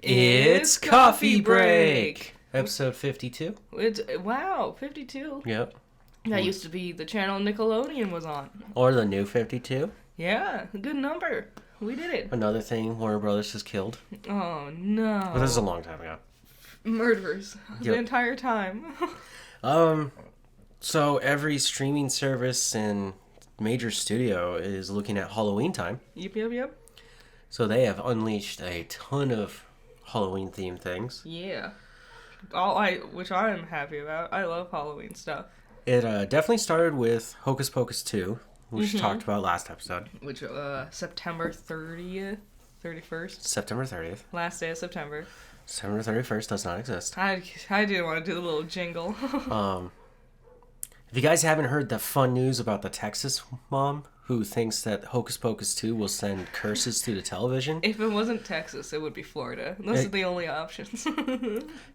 It's Coffee Break! Episode 52. Wow, 52. Yep. That used to be the channel Nickelodeon was on. Or the new 52. Yeah, good number. We did it. Another thing Warner Brothers has killed. Oh, no. But this is a long time ago. Murderers. The entire time. So every streaming service and major studio is looking at Halloween time. Yep. So they have unleashed a ton of Halloween-themed things. Yeah. Which I am happy about. I love Halloween stuff. It definitely started with Hocus Pocus 2, which we talked about last episode. Which, September 30th? 31st? September 30th. Last day of September. September 31st does not exist. I didn't want to do the little jingle. If you guys haven't heard the fun news about the Texas mom who thinks that Hocus Pocus 2 will send curses to the television. If it wasn't Texas, it would be Florida. Those are the only options.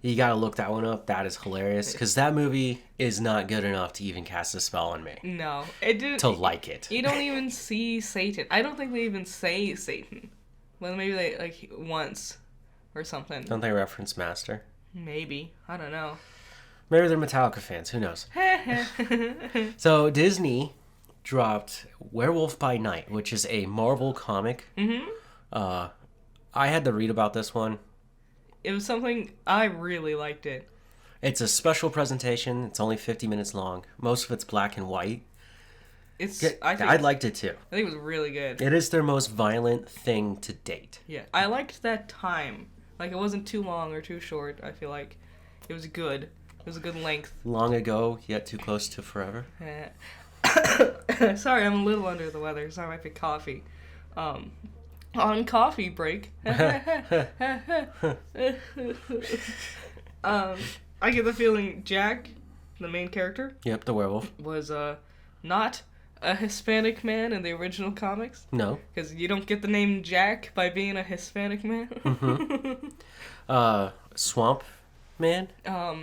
You gotta look that one up. That is hilarious. Because that movie is not good enough to even cast a spell on me. No. It didn't. To like it. You don't even see Satan. I don't think they even say Satan. Well, maybe they, once or something. Don't they reference Master? Maybe. I don't know. Maybe they're Metallica fans. Who knows? So Disney dropped Werewolf by Night, which is a Marvel comic. Mm-hmm. I had to read about this one. It was something I really liked it. It's a special presentation. It's only 50 minutes long. Most of it's black and white. I liked it too. I think it was really good. It is their most violent thing to date. Yeah, I liked that time. It wasn't too long or too short. I feel like it was good. It was a good length. Long ago, yet too close to forever. Sorry, I'm a little under the weather, so I might be coffee. On coffee break. I get the feeling Jack, the main character. Yep, the werewolf. Was not a Hispanic man in the original comics. No. Because you don't get the name Jack by being a Hispanic man. Mm-hmm. Swamp Man?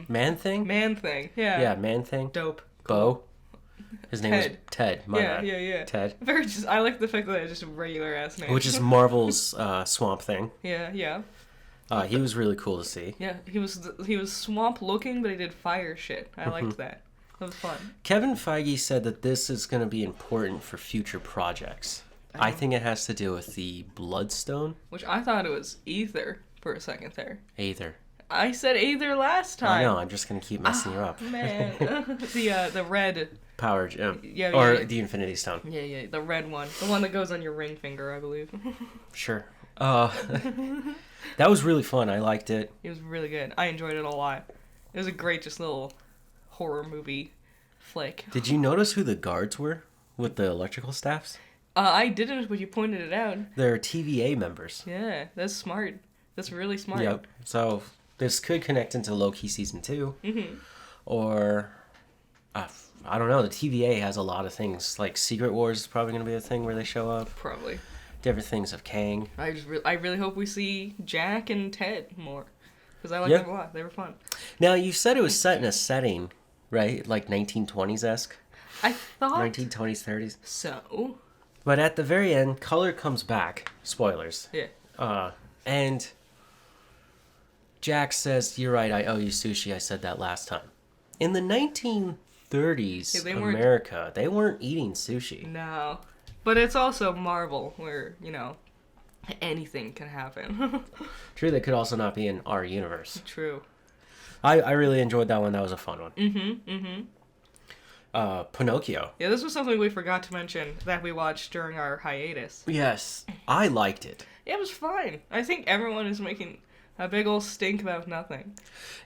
Man Thing? Man Thing, yeah. Yeah, Man Thing. Dope. Bo. His name was Ted. Yeah. Ted. I like the fact that it's just a regular ass name. Which is Marvel's Swamp Thing. Yeah. He was really cool to see. Yeah, he was swamp looking, but he did fire shit. I liked that. It was fun. Kevin Feige said that this is going to be important for future projects. I think it has to do with the Bloodstone. Which I thought it was Ether for a second there. Aether. I said Aether last time. I know, I'm just going to keep messing you up. Man. the red... Power gem. Yeah. The Infinity Stone. Yeah, the red one. The one that goes on your ring finger, I believe. Sure. That was really fun. I liked it. It was really good. I enjoyed it a lot. It was a great just little horror movie flick. Did you notice who the guards were with the electrical staffs? I didn't, but you pointed it out. They're TVA members. Yeah, that's smart. That's really smart. Yep. So this could connect into Loki Season 2. Mm-hmm. Or... I don't know. The TVA has a lot of things. Secret Wars is probably going to be a thing where they show up. Probably. Different things of Kang. I really hope we see Jack and Ted more. Because I like them a lot. They were fun. Now, you said it was set in a setting, right? 1920s-esque? I thought... 1920s, 30s. So? But at the very end, color comes back. Spoilers. Yeah. And Jack says, "You're right, I owe you sushi. I said that last time." In the 1930s, America, they weren't eating sushi. No. But it's also Marvel, where, anything can happen. True, they could also not be in our universe. True. I really enjoyed that one. That was a fun one. Mm-hmm. Pinocchio. Yeah, this was something we forgot to mention that we watched during our hiatus. Yes, I liked it. Yeah, it was fine. I think everyone is making a big old stink about nothing.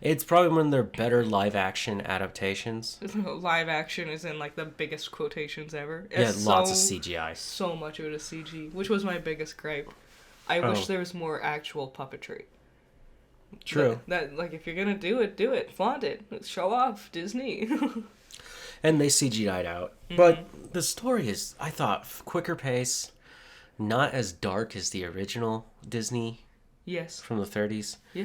It's probably one of their better live-action adaptations. Live action is in, the biggest quotations ever. Lots of CGI. So much of it is CG, which was my biggest gripe. I wish there was more actual puppetry. True. That if you're gonna do it. Flaunt it. Show off, Disney. And they CGI'd out. Mm-hmm. But the story is, I thought, quicker pace, not as dark as the original Disney. Yes. From the 30s. Yeah.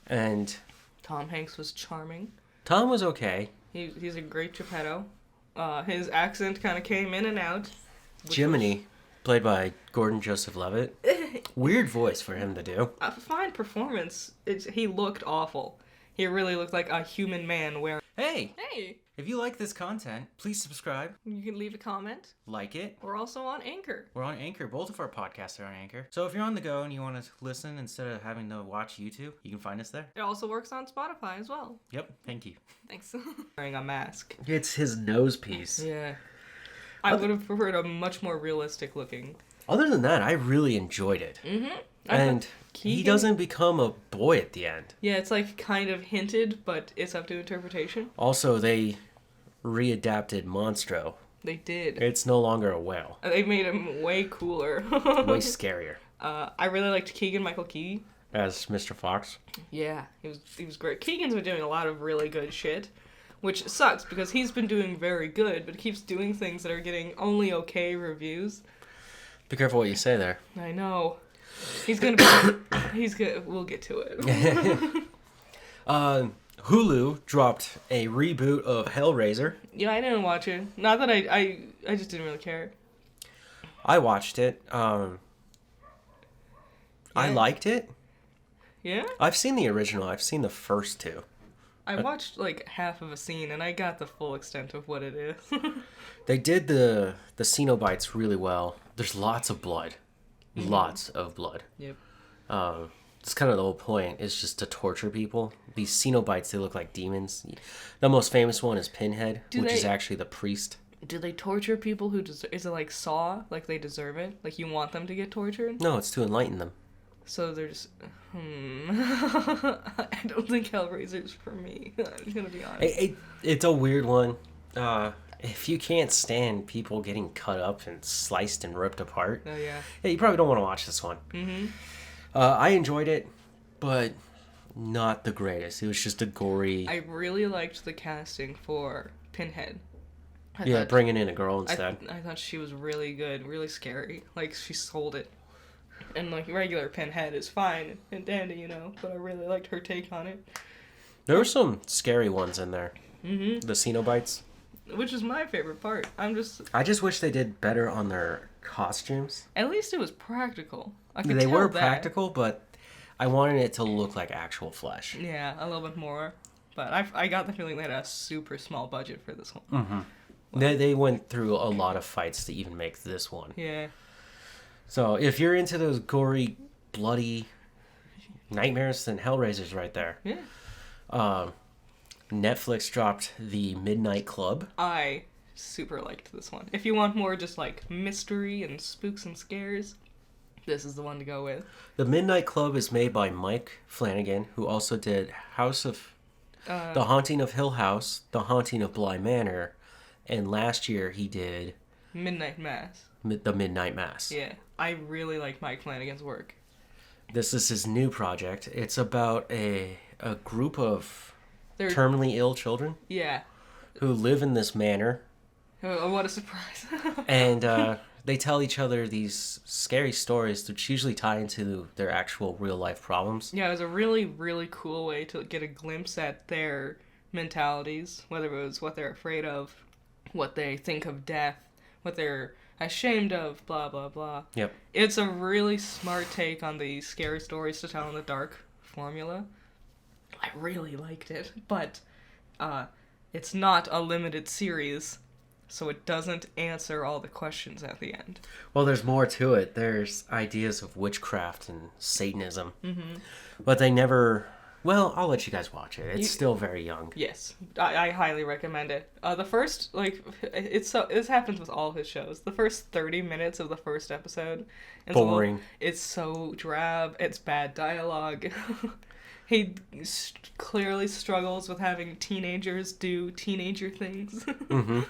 And Tom Hanks was charming. Tom was okay. He's a great Geppetto. His accent kind of came in and out. Jiminy, played by Gordon Joseph Levitt. Weird voice for him to do. A fine performance. He looked awful. He really looked like a human man wearing... Hey! Hey! If you like this content, please subscribe. You can leave a comment. Like it. We're also on Anchor. We're on Anchor. Both of our podcasts are on Anchor. So if you're on the go and you want to listen instead of having to watch YouTube, you can find us there. It also works on Spotify as well. Yep. Thank you. Thanks. Wearing a mask. It's his nose piece. Yeah. I would have preferred a much more realistic looking. Other than that, I really enjoyed it. Mm-hmm. And he doesn't become a boy at the end. Yeah, it's like kind of hinted, but it's up to interpretation. Also, they readapted Monstro. They did. It's no longer a whale. They made him way cooler. Way scarier. I really liked Keegan-Michael Key. As Mr. Fox. Yeah, he was great. Keegan's been doing a lot of really good shit, which sucks because he's been doing very good, but he keeps doing things that are getting only okay reviews. Be careful what you say there. I know. We'll get to it. Hulu dropped a reboot of Hellraiser. Yeah, I didn't watch it. Not that I just didn't really care. I watched it. I liked it. Yeah? I've seen the original. I've seen the first two. I watched like half of a scene and I got the full extent of what it is. They did the Cenobites really well. There's lots of blood. Mm-hmm. Lots of blood. Yep. It's kind of the whole point, is just to torture people. These Cenobites, they look like demons. The most famous one is Pinhead, which is actually the priest. Do they torture people who deserve... Is it like Saw? Like they deserve it? Like you want them to get tortured? No, it's to enlighten them. So there's... I don't think Hellraiser's for me. I'm gonna be honest. It's a weird one. If you can't stand people getting cut up and sliced and ripped apart... Oh, yeah. Yeah, you probably don't want to watch this one. Mm-hmm. I enjoyed it, but not the greatest. It was just a gory... I really liked the casting for Pinhead. Bringing in a girl instead. I thought she was really good, really scary. Like, she sold it. And, like, regular Pinhead is fine and dandy, you know, but I really liked her take on it. There were some scary ones in there. Mm-hmm. The Cenobites. Which is my favorite part. I just wish they did better on their costumes. At least it was practical. They were practical, but I wanted it to look like actual flesh. Yeah, a little bit more. But I got the feeling they had a super small budget for this one. Mm-hmm. Well, they went through a lot of fights to even make this one. Yeah. So if you're into those gory, bloody nightmares, then Hellraiser's right there. Yeah. Netflix dropped The Midnight Club. I super liked this one. If you want more just like mystery and spooks and scares, this is the one to go with. The Midnight Club is made by Mike Flanagan, who also did The Haunting of Hill House, The Haunting of Bly Manor, and last year he did Midnight Mass. The Midnight Mass. Yeah, I really like Mike Flanagan's work. This is his new project. It's about a group of terminally ill children. Yeah. Who live in this manor. Oh, what a surprise. And they tell each other these scary stories, which usually tie into their actual real-life problems. Yeah, it was a really, really cool way to get a glimpse at their mentalities, whether it was what they're afraid of, what they think of death, what they're ashamed of, blah, blah, blah. Yep. It's a really smart take on the scary stories to tell in the dark formula. I really liked it, but it's not a limited series, so it doesn't answer all the questions at the end. Well, there's more to it. There's ideas of witchcraft and Satanism, Mm-hmm. but they never... Well, I'll let you guys watch it. It's still very young. Yes, I highly recommend it. The first, this happens with all his shows. The first 30 minutes of the first episode is boring. It's so drab. It's bad dialogue. He clearly struggles with having teenagers do teenager things. Mm-hmm.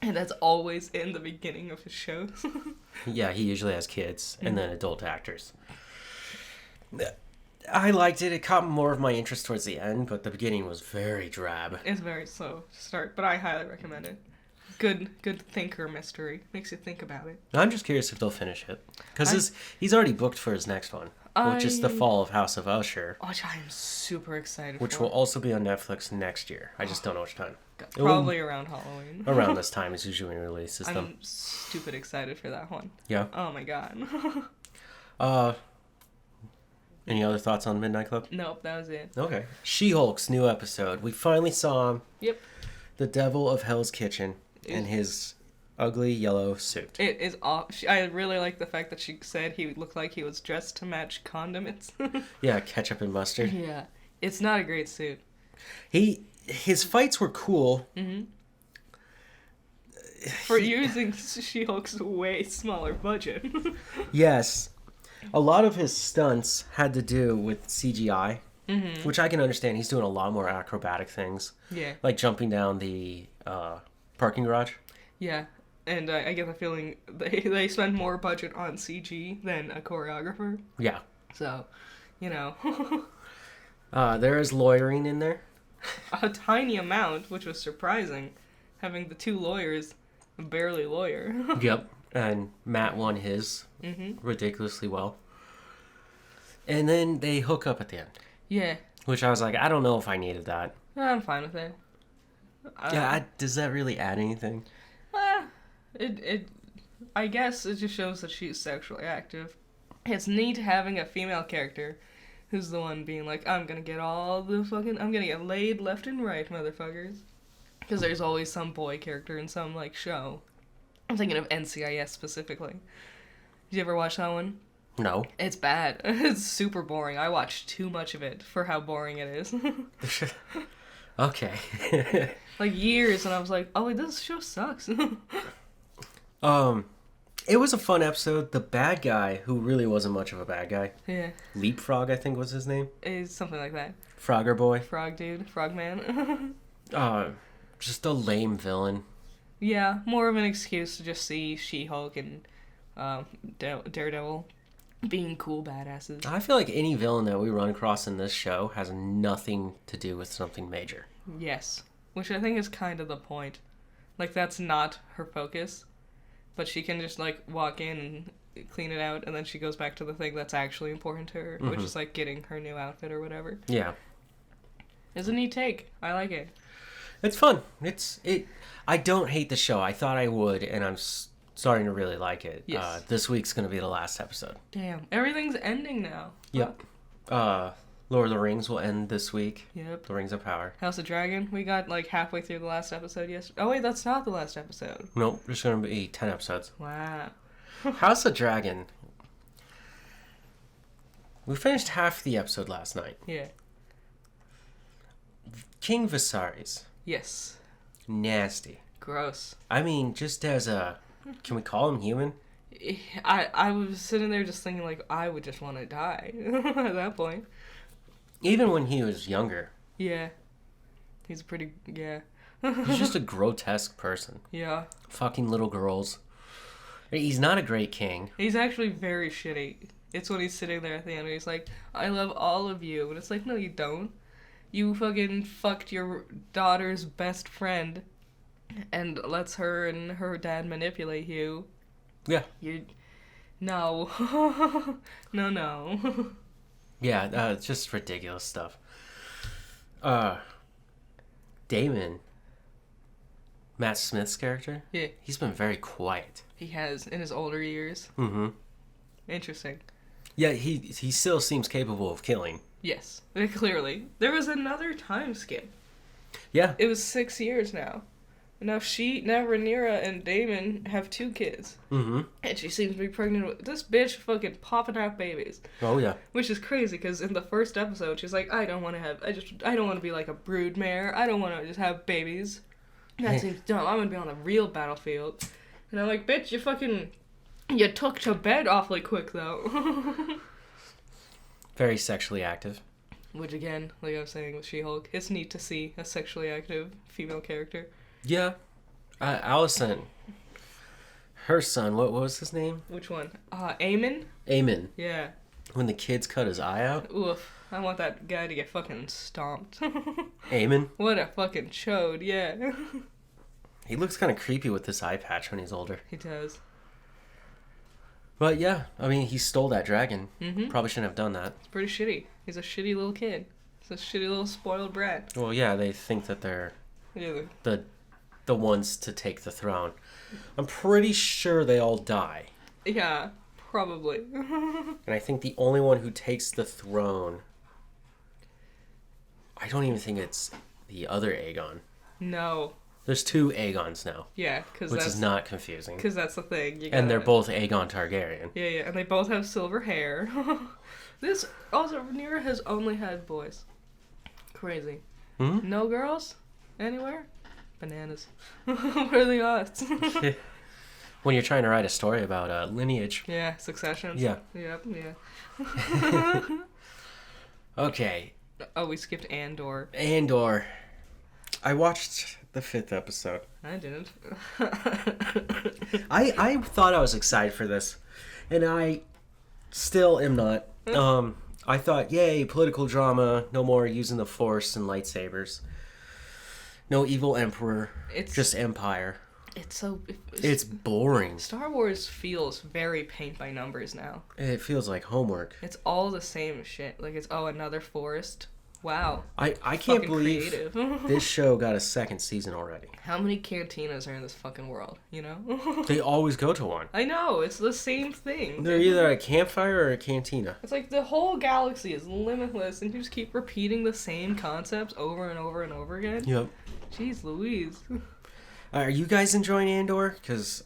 And that's always in the beginning of his shows. Yeah, he usually has kids and then adult actors. I liked it. It caught more of my interest towards the end, but the beginning was very drab. It's very slow to start, but I highly recommend it. Good thinker mystery. Makes you think about it. I'm just curious if they'll finish it. Because he's already booked for his next one, which is The Fall of House of Usher. Which I am super excited for. Which will also be on Netflix next year. I just don't know which time. Probably around Halloween. Around this time is usually when it releases them. I'm stupid excited for that one. Yeah. Oh my god. Uh, any other thoughts on Midnight Club? Nope, that was it. Okay. She-Hulk's new episode. We finally saw him. Yep. The Devil of Hell's Kitchen in his ugly yellow suit. It is off. I really like the fact that she said he looked like he was dressed to match condiments. Yeah, ketchup and mustard. Yeah. It's not a great suit. His fights were cool. Mm-hmm. For using She-Hulk's way smaller budget. Yes. A lot of his stunts had to do with CGI, which I can understand. He's doing a lot more acrobatic things. Yeah. Like jumping down the parking garage. Yeah. And I get the feeling they spend more budget on CG than a choreographer. Yeah. So, you know. There is lawyering in there. A tiny amount, which was surprising. Having the two lawyers barely lawyer. Yep. And Matt won his ridiculously well. And then they hook up at the end. Yeah. Which I was like, I don't know if I needed that. I'm fine with it. Does that really add anything? I guess it just shows that she's sexually active. It's neat having a female character who's the one being like, I'm gonna get laid left and right, motherfuckers. Because there's always some boy character in some, like, show. I'm thinking of NCIS specifically. Did you ever watch that one? No. It's bad. It's super boring. I watched too much of it for how boring it is. Okay. Like, years, and I was like, oh, wait, this show sucks. It was a fun episode. The bad guy, who really wasn't much of a bad guy. Yeah. Leapfrog, I think was his name. It's something like that. Frogger boy. Frog dude. Frog man. Just a lame villain. Yeah, more of an excuse to just see She-Hulk and Daredevil being cool badasses. I feel like any villain that we run across in this show has nothing to do with something major. Yes. Which I think is kind of the point. Like, that's not her focus. But she can just, like, walk in and clean it out, and then she goes back to the thing that's actually important to her, which is, like, getting her new outfit or whatever. Yeah. It's a neat take. I like it. It's fun. I don't hate the show. I thought I would, and I'm starting to really like it. Yes. This week's going to be the last episode. Damn. Everything's ending now. Yep. Lord of the Rings will end this week. Yep. The Rings of Power. House of Dragon. We got, like, halfway through the last episode yesterday. Oh, wait, that's not the last episode. Nope. There's going to be 10 episodes. Wow. House of Dragon. We finished half the episode last night. Yeah. King Viserys. Yes. Nasty. Gross. I mean, just as a... Can we call him human? I was sitting there just thinking, like, I would just want to die at that point. Even when he was younger. Yeah. He's pretty... Yeah. He's just a grotesque person. Yeah. Fucking little girls. He's not a great king. He's actually very shitty. It's when he's sitting there at the end and he's like, I love all of you. And it's like, no, you don't. You fucking fucked your daughter's best friend and lets her and her dad manipulate you. Yeah. No. No. Yeah, it's just ridiculous stuff. Damon, Matt Smith's character? Yeah. He's been very quiet. He has, in his older years. Mm-hmm. Interesting. Yeah, he still seems capable of killing. Yes, clearly. There was another time skip. Yeah. It was 6 years now. Now Rhaenyra and Damon have 2 kids. Mm-hmm. And she seems to be pregnant with this bitch fucking popping out babies. Oh, yeah. Which is crazy, because in the first episode, she's like, I don't want to be like a brood mare. I don't want to just have babies. That seems dumb. I'm going to be on the real battlefield. And I'm like, bitch, you took to bed awfully quick, though. Very sexually active. Which, again, like I was saying with She-Hulk, it's neat to see a sexually active female character. Yeah. Allison, her son, what was his name? Which one? Aemon? Aemon. Yeah. When the kids cut his eye out? Oof. I want that guy to get fucking stomped. Aemon? What a fucking chode, yeah. He looks kind of creepy with this eye patch when he's older. He does. But yeah, I mean, he stole that dragon. Mm-hmm. Probably shouldn't have done that. It's pretty shitty. He's a shitty little kid. He's a shitty little spoiled brat. Well, yeah, they think that they're the ones to take the throne. I'm pretty sure they all die. Yeah. Probably. And I think the only one who takes the throne, I don't even think it's the other Aegon. No. There's 2 Aegons now. Yeah, because which is not confusing. Because that's the thing. And they're both Aegon Targaryen. Yeah, and they both have silver hair. This also Rhaenyra has only had boys. Crazy. Hmm? No girls anywhere. Bananas. What are the odds? When you're trying to write a story about lineage. Yeah, succession. Yeah. Yep. Yeah. Okay. Oh, we skipped Andor. Andor. I watched the 5th episode. I didn't. I thought I was excited for this, and I still am not. I thought, yay, political drama, no more using the Force and lightsabers. No evil emperor, just empire. It's boring. Star Wars feels very paint by numbers now. It feels like homework. It's all the same shit. Like, it's, another forest. Wow. I can't believe creative. This show got a 2nd season already. How many cantinas are in this fucking world, you know? They always go to one. I know, it's the same thing. They're either a campfire or a cantina. It's like the whole galaxy is limitless and you just keep repeating the same concepts over and over and over again. Yep. Jeez Louise. Are you guys enjoying Andor? Because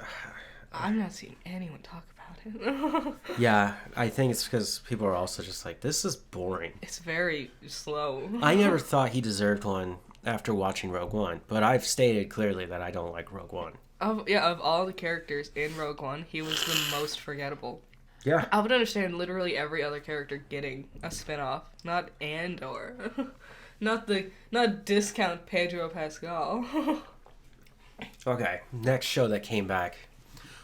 I'm not seeing anyone talk about it. Yeah, I think it's because people are also just like, this is boring. It's very slow. I never thought he deserved one after watching Rogue One, but I've stated clearly that I don't like Rogue One. Of all the characters in Rogue One, he was the most forgettable. Yeah. I would understand literally every other character getting a spinoff, not Andor. Not discount Pedro Pascal. Okay, next show that came back.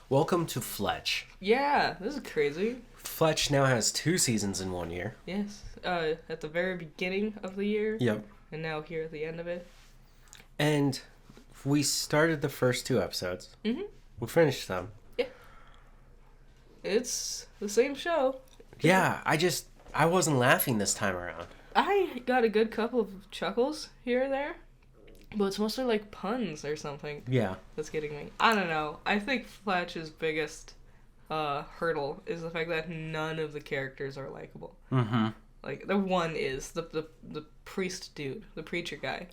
Welcome to Fletch. Yeah, this is crazy. Fletch now has 2 seasons in 1 year. Yes, at the very beginning of the year. Yep. And now here at the end of it. And we started the first 2 episodes. Mm-hmm. We finished them. Yeah. It's the same show. Yeah, I wasn't laughing this time around. I got a good couple of chuckles here and there. But it's mostly like puns or something. Yeah. That's getting me. I don't know. I think Fletch's biggest hurdle is the fact that none of the characters are likable. Mm-hmm. Like, the one is the priest dude, the preacher guy.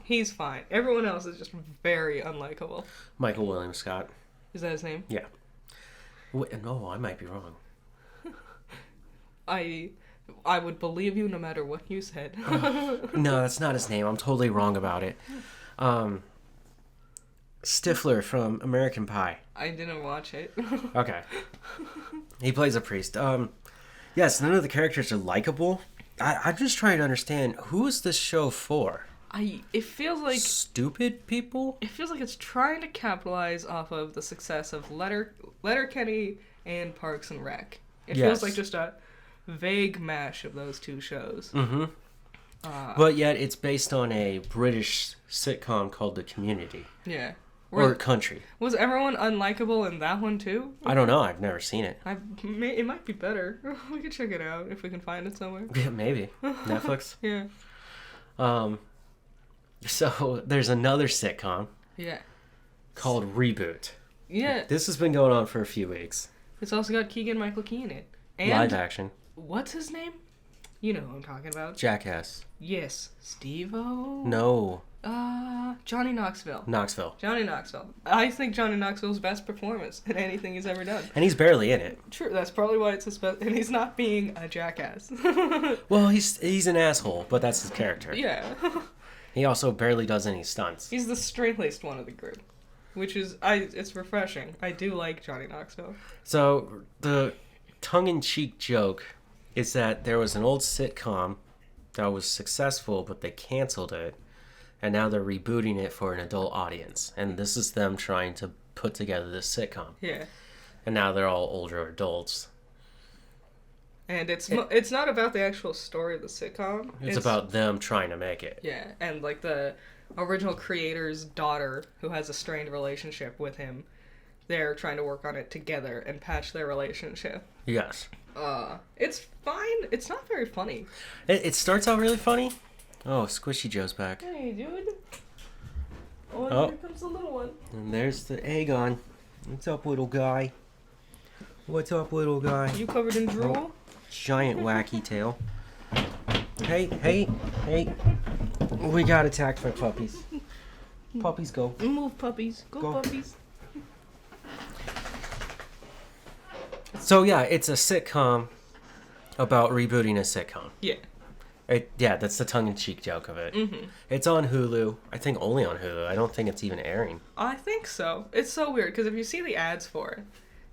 He's fine. Everyone else is just very unlikable. Michael William Scott. Is that his name? Yeah. No, I might be wrong. I would believe you no matter what you said. No, that's not his name. I'm totally wrong about it. Stifler from American Pie. I didn't watch it. Okay. He plays a priest. Yes, none of the characters are likable. I'm just trying to understand, who is this show for? It feels like... Stupid people? It feels like it's trying to capitalize off of the success of Letterkenny and Parks and Rec. It feels like just a vague mash of those 2 shows. Mm-hmm. But yet it's based on a British sitcom called The Community. Yeah. Or Country. Was everyone unlikable in that one too? I don't know. I've never seen it. It might be better. We could check it out if we can find it somewhere. Yeah, maybe. Netflix? Yeah. So there's another sitcom. Yeah. Called Reboot. Yeah. This has been going on for a few weeks. It's also got Keegan-Michael Key in it. And live action. What's his name? You know who I'm talking about. Jackass. Yes. Steve-O? No. Johnny Knoxville. Johnny Knoxville. I think Johnny Knoxville's best performance in anything he's ever done. And he's barely in it. True. That's probably why it's his best. And he's not being a jackass. Well, he's an asshole, but that's his character. Yeah. He also barely does any stunts. He's the straight-laced one of the group. Which is, it's refreshing. I do like Johnny Knoxville. So, the tongue-in-cheek joke is that there was an old sitcom that was successful, but they canceled it, and now they're rebooting it for an adult audience. And this is them trying to put together this sitcom. Yeah. And now they're all older adults. And it's not about the actual story of the sitcom. It's about them trying to make it. Yeah, and like the original creator's daughter, who has a strained relationship with him, they're trying to work on it together and patch their relationship. Yes. It's fine. It's not very funny. It starts out really funny. Oh, Squishy Joe's back. Hey, dude. Oh, here comes the little one. And there's the Aegon. What's up, little guy? What's up, little guy? You covered in drool? Giant wacky tail. Hey, hey, hey. We got attacked by puppies. Puppies go. Move, puppies. Go, puppies. So yeah, it's a sitcom about rebooting a sitcom. Yeah. Yeah, that's the tongue-in-cheek joke of it. Mm-hmm. It's on Hulu. I think only on Hulu. I don't think it's even airing. I think so. It's so weird, because if you see the ads for it,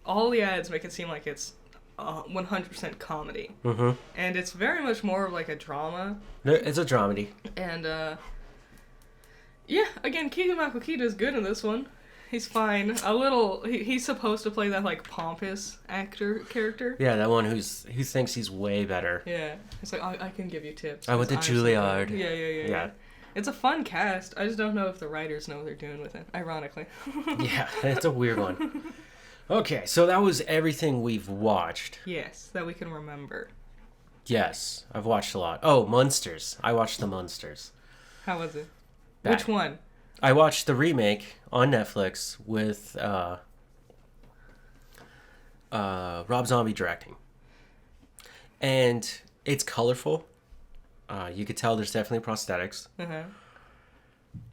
all the ads make it seem like it's 100% comedy. Mm-hmm. And it's very much more of like a drama. It's a dramedy. And, yeah, again, Keegan-Michael is good in this one. He's fine. He's supposed to play that, like, pompous character. Yeah, that one who thinks he's way better. Yeah. It's like, I can give you tips. I went to Juilliard. Yeah. It's a fun cast. I just don't know if the writers know what they're doing with it, ironically. Yeah, it's a weird one. Okay, so that was everything we've watched. Yes, that we can remember. Yes, I've watched a lot. Oh, Munsters. I watched the Munsters. How was it? Bad. Which one? I watched the remake on Netflix with Rob Zombie directing. And it's colorful. You could tell there's definitely prosthetics. Uh-huh.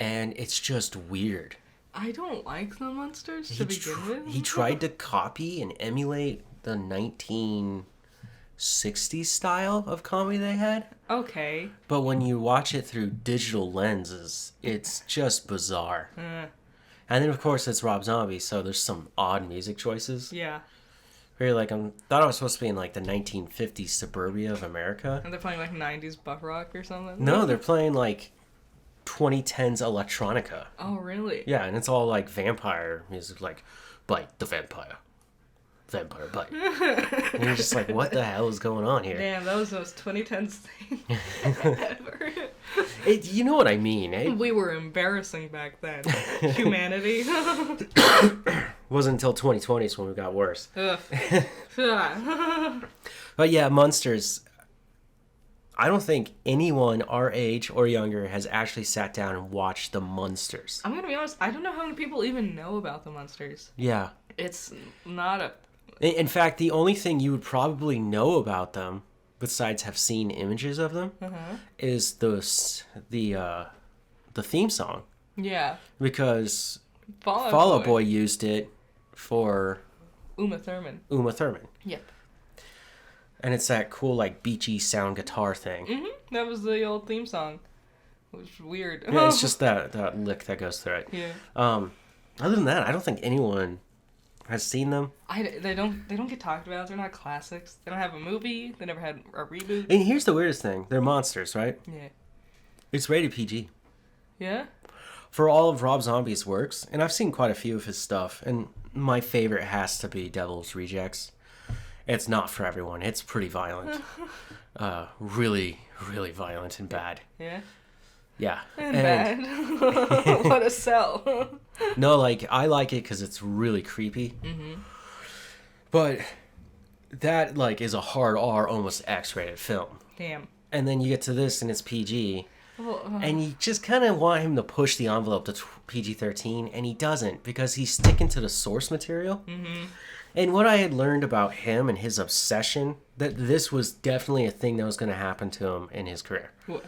And it's just weird. I don't like the Munsters to begin with. He tried to copy and emulate the 1960s style of comedy they had. Okay. But when you watch it through digital lenses, it's just bizarre. And then, of course, it's Rob Zombie, so there's some odd music choices. Yeah. Where you're like, I thought I was supposed to be in, like, the 1950s suburbia of America. And they're playing, like, 90s buff rock or something? No, they're playing, like, 2010s electronica. Oh, really? Yeah, and it's all, like, vampire music, like, Bite the Vampire. Vampire Bite. And you're just like, what the hell is going on here? Damn, that was the most 2010s thing ever. You know what I mean, eh? We were embarrassing back then. Humanity. Wasn't until 2020s when we got worse. Ugh. But yeah, Munsters. I don't think anyone our age or younger has actually sat down and watched the Munsters. I'm gonna be honest, I don't know how many people even know about the Munsters. Yeah. It's not a... In fact, the only thing you would probably know about them, besides have seen images of them, is the theme song. Yeah. Because Fall Out Boy used it for Uma Thurman. Yep. And it's that cool, like, beachy sound guitar thing. Mm-hmm. That was the old theme song. It was weird. Yeah, it's just that lick that goes through it. Yeah. Other than that, I don't think anyone has seen them. They don't get talked about. They're not classics. They don't have a movie. They never had a reboot. And here's the weirdest thing. They're monsters, right? Yeah. It's rated PG. Yeah? For all of Rob Zombie's works, and I've seen quite a few of his stuff, and my favorite has to be Devil's Rejects. It's not for everyone. It's pretty violent. Really, really violent and bad. Yeah? Yeah. And bad. What a sell. No, like, I like it because it's really creepy. Mm-hmm. But that, like, is a hard R, almost X-rated film. Damn. And then you get to this and it's PG. And you just kind of want him to push the envelope to PG-13, and he doesn't, because he's sticking to the source material. Mm-hmm. And what I had learned about him and his obsession, that this was definitely a thing that was going to happen to him in his career. What?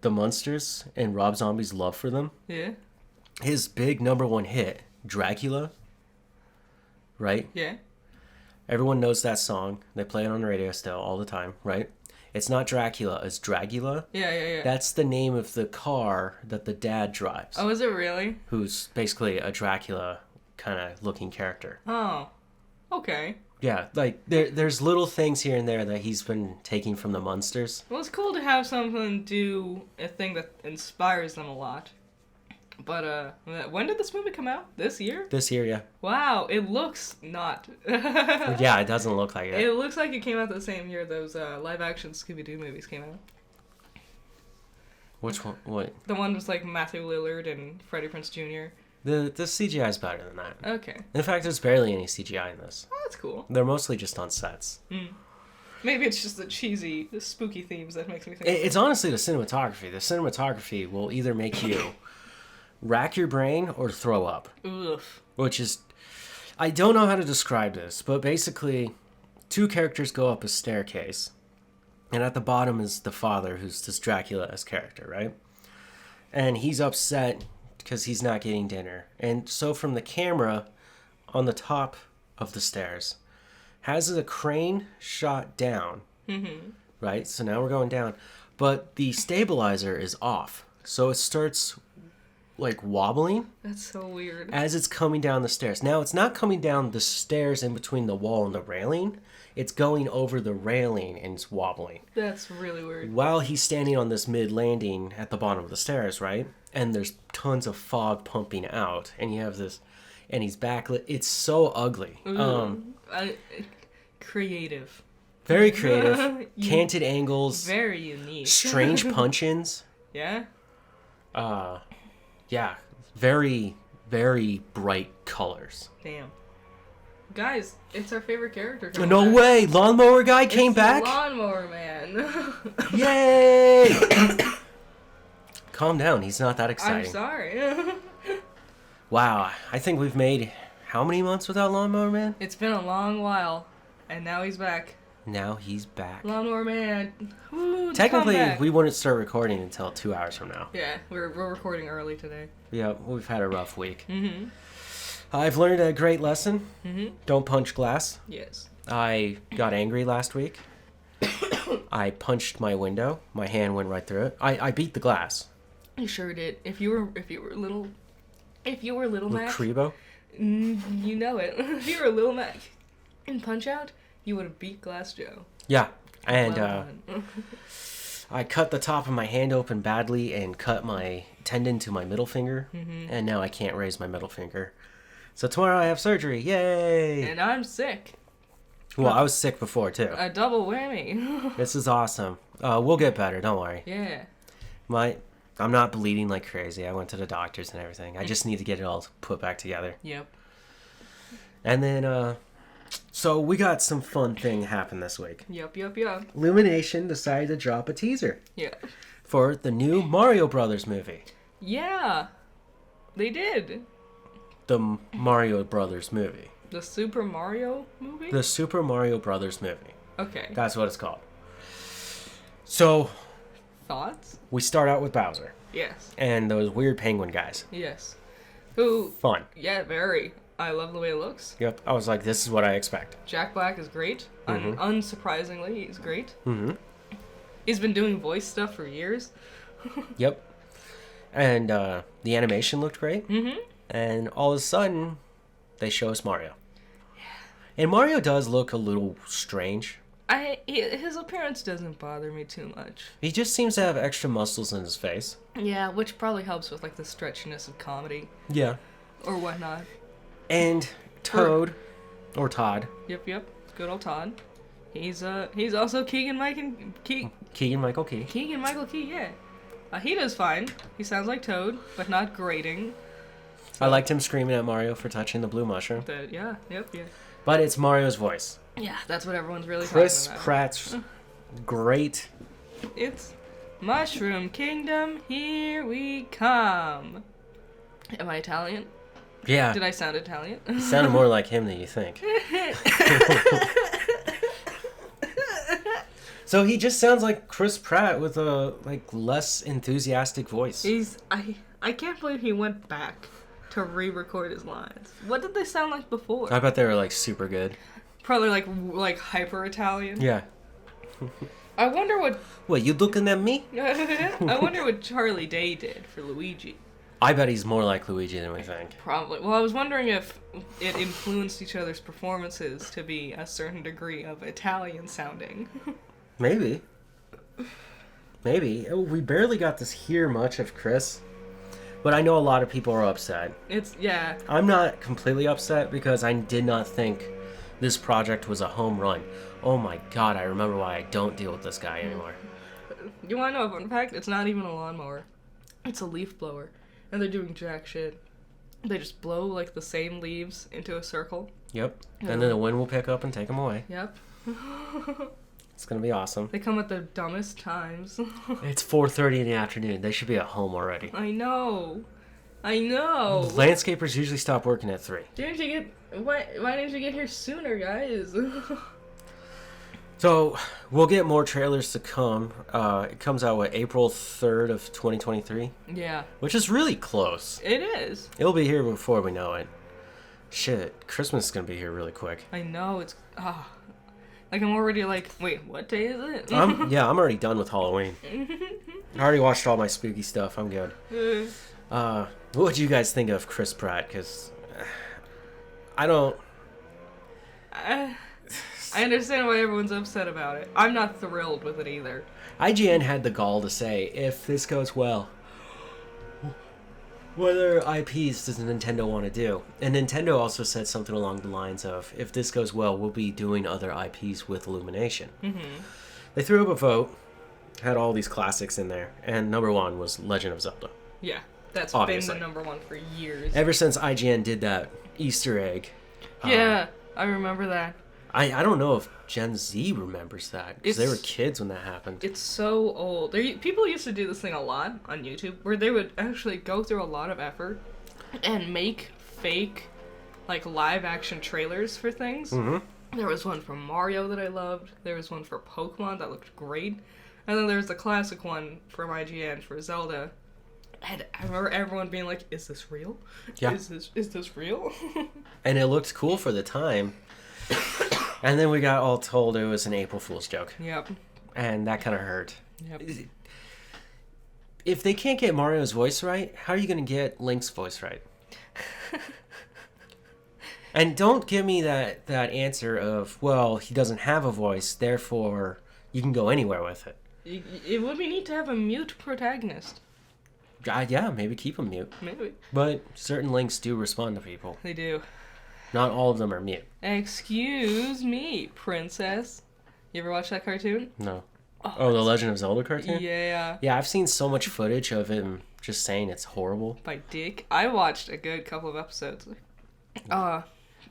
The Munsters and Rob Zombie's love for them. Yeah. His big #1 hit, Dracula, right? Yeah. Everyone knows that song. They play it on the radio still all the time, right? It's not Dracula, it's Dragula. Yeah. That's the name of the car that the dad drives. Oh, is it really? Who's basically a Dracula kind of looking character. Oh, okay. Yeah, like, there's little things here and there that he's been taking from the Munsters. Well, it's cool to have someone do a thing that inspires them a lot. But, when did this movie come out? This year? This year, yeah. Wow, it looks not. Yeah, it doesn't look like it. It looks like it came out the same year those live-action Scooby-Doo movies came out. Which one? What? The one was like Matthew Lillard and Freddie Prinze Jr. The CGI is better than that. Okay. In fact, there's barely any CGI in this. Oh, that's cool. They're mostly just on sets. Maybe it's just the cheesy, the spooky themes that makes me think. It's honestly the cinematography. The cinematography will either make you rack your brain or throw up. Ugh. Which is... I don't know how to describe this, but basically, two characters go up a staircase, and at the bottom is the father, who's this Dracula-esque character, right? And he's upset because he's not getting dinner. And so from the camera on the top of the stairs has a crane shot down, right? So now we're going down. But the stabilizer is off. So it starts like wobbling. That's so weird. As it's coming down the stairs. Now it's not coming down the stairs in between the wall and the railing. It's going over the railing and it's wobbling. That's really weird. While he's standing on this mid-landing at the bottom of the stairs, right? And there's tons of fog pumping out. And you have this... And he's backlit. It's so ugly. Creative. Very creative. Canted angles. Very unique. Strange punch-ins. Yeah? Yeah. Very, very bright colors. Damn. Guys, it's our favorite character. No way! Lawnmower guy came it's back? Lawnmower Man. Yay! Calm down. He's not that exciting. I'm sorry. Wow. I think we've made how many months without Lawnmower Man? It's been a long while, and now he's back. Now he's back. Lawnmower Man. Woo, Technically, we wouldn't start recording until 2 hours from now. Yeah, we're recording early today. Yeah, we've had a rough week. Mm-hmm. I've learned a great lesson. Mm-hmm. Don't punch glass. Yes. I got angry last week. I punched my window. My hand went right through it. I beat the glass. You sure did. If you were little Mac, Crebo? you know it. If you were Little Mac in Punch Out, you would have beat Glass Joe. Yeah, and Well I cut the top of my hand open badly and cut my tendon to my middle finger, and now I can't raise my middle finger. So tomorrow I have surgery. Yay! And I'm sick. Well, I was sick before too. A double whammy. This is awesome. We'll get better. Don't worry. Yeah. I'm not bleeding like crazy. I went to the doctors and everything. I just need to get it all put back together. Yep. And then, so we got some fun thing happen this week. Yep. Illumination decided to drop a teaser. Yeah. For the new Mario Brothers movie. Yeah. They did. The Mario Brothers movie. The Super Mario movie? The Super Mario Brothers movie. Okay. That's what it's called. So... Thoughts? We start out with Bowser. Yes. And those weird penguin guys. Yes. Who... Fun. Yeah, very. I love the way it looks. Yep. I was like, this is what I expect. Jack Black is great. Unsurprisingly, he's great. Mm-hmm. He's been doing voice stuff for years. Yep. And the animation looked great. Mm-hmm. And all of a sudden, they show us Mario. Yeah. And Mario does look a little strange. His appearance doesn't bother me too much. He just seems to have extra muscles in his face. Yeah, which probably helps with like the stretchiness of comedy. Yeah. Or whatnot. And Toad, or Todd. Yep. Good old Todd. He's also Keegan-Michael Key. Keegan-Michael Key, yeah. He does fine. He sounds like Toad, but not grating. So, I liked him screaming at Mario for touching the blue mushroom. Yeah. But it's Mario's voice. Yeah, that's what everyone's really Chris talking about. Pratt's great. It's Mushroom Kingdom, here we come. Am I Italian? Yeah. Did I sound Italian? You sounded more like him than you think. So he just sounds like Chris Pratt with a less enthusiastic voice. I can't believe he went back to re-record his lines. What did they sound like before? I bet they were super good. Probably like hyper Italian. Yeah. I wonder what. What, you looking at me? I wonder what Charlie Day did for Luigi. I bet he's more like Luigi than we think. Probably. Well, I was wondering if it influenced each other's performances to be a certain degree of Italian sounding. Maybe. We barely got to hear much of Chris. But I know a lot of people are upset. Yeah. I'm not completely upset because I did not think this project was a home run. Oh my god, I remember why I don't deal with this guy anymore. You want to know a fun fact? It's not even a lawnmower. It's a leaf blower. And they're doing jack shit. They just blow the same leaves into a circle. Yep. And then the wind will pick up and take them away. Yep. It's going to be awesome. They come at the dumbest times. It's 4:30 in the afternoon. They should be at home already. I know. Landscapers usually stop working at 3. Didn't you get Why didn't you get here sooner, guys? So, we'll get more trailers to come. It comes out, April 3rd of 2023? Yeah. Which is really close. It is. It'll be here before we know it. Shit, Christmas is gonna be here really quick. I know, it's... like, I'm already like, wait, what day is it? I'm already done with Halloween. I already watched all my spooky stuff. I'm good. What do you guys think of Chris Pratt? Because I don't... I understand why everyone's upset about it. I'm not thrilled with it either. IGN had the gall to say, if this goes well, what other IPs does Nintendo want to do? And Nintendo also said something along the lines of, if this goes well, we'll be doing other IPs with Illumination. Mm-hmm. They threw up a vote, had all these classics in there, and number one was Legend of Zelda. Yeah, that's Obviously. been the number one for years. Ever since IGN did that Easter egg. Yeah, I remember that. I don't know if Gen Z remembers that, because they were kids when that happened. It's so old. People used to do this thing a lot on YouTube, where they would actually go through a lot of effort and make fake, like, live-action trailers for things. Mm-hmm. There was one for Mario that I loved. There was one for Pokemon that looked great. And then there was the classic one from IGN for Zelda. And I remember everyone being like, is this real? Yeah. Is this real? And it looked cool for the time. And then we got all told it was an April Fool's joke. Yep. And that kind of hurt. Yep. If they can't get Mario's voice right, how are you going to get Link's voice right? And don't give me that answer of, well, he doesn't have a voice, therefore you can go anywhere with it. It would be neat to have a mute protagonist. Yeah, maybe keep him mute. Maybe. But certain Links do respond to people. They do. Not all of them are mute. Excuse me, princess. You ever watch that cartoon? No. Oh, the Legend of Zelda cartoon? Yeah. Yeah, I've seen so much footage of him just saying it's horrible. By Dick. I watched a good couple of episodes.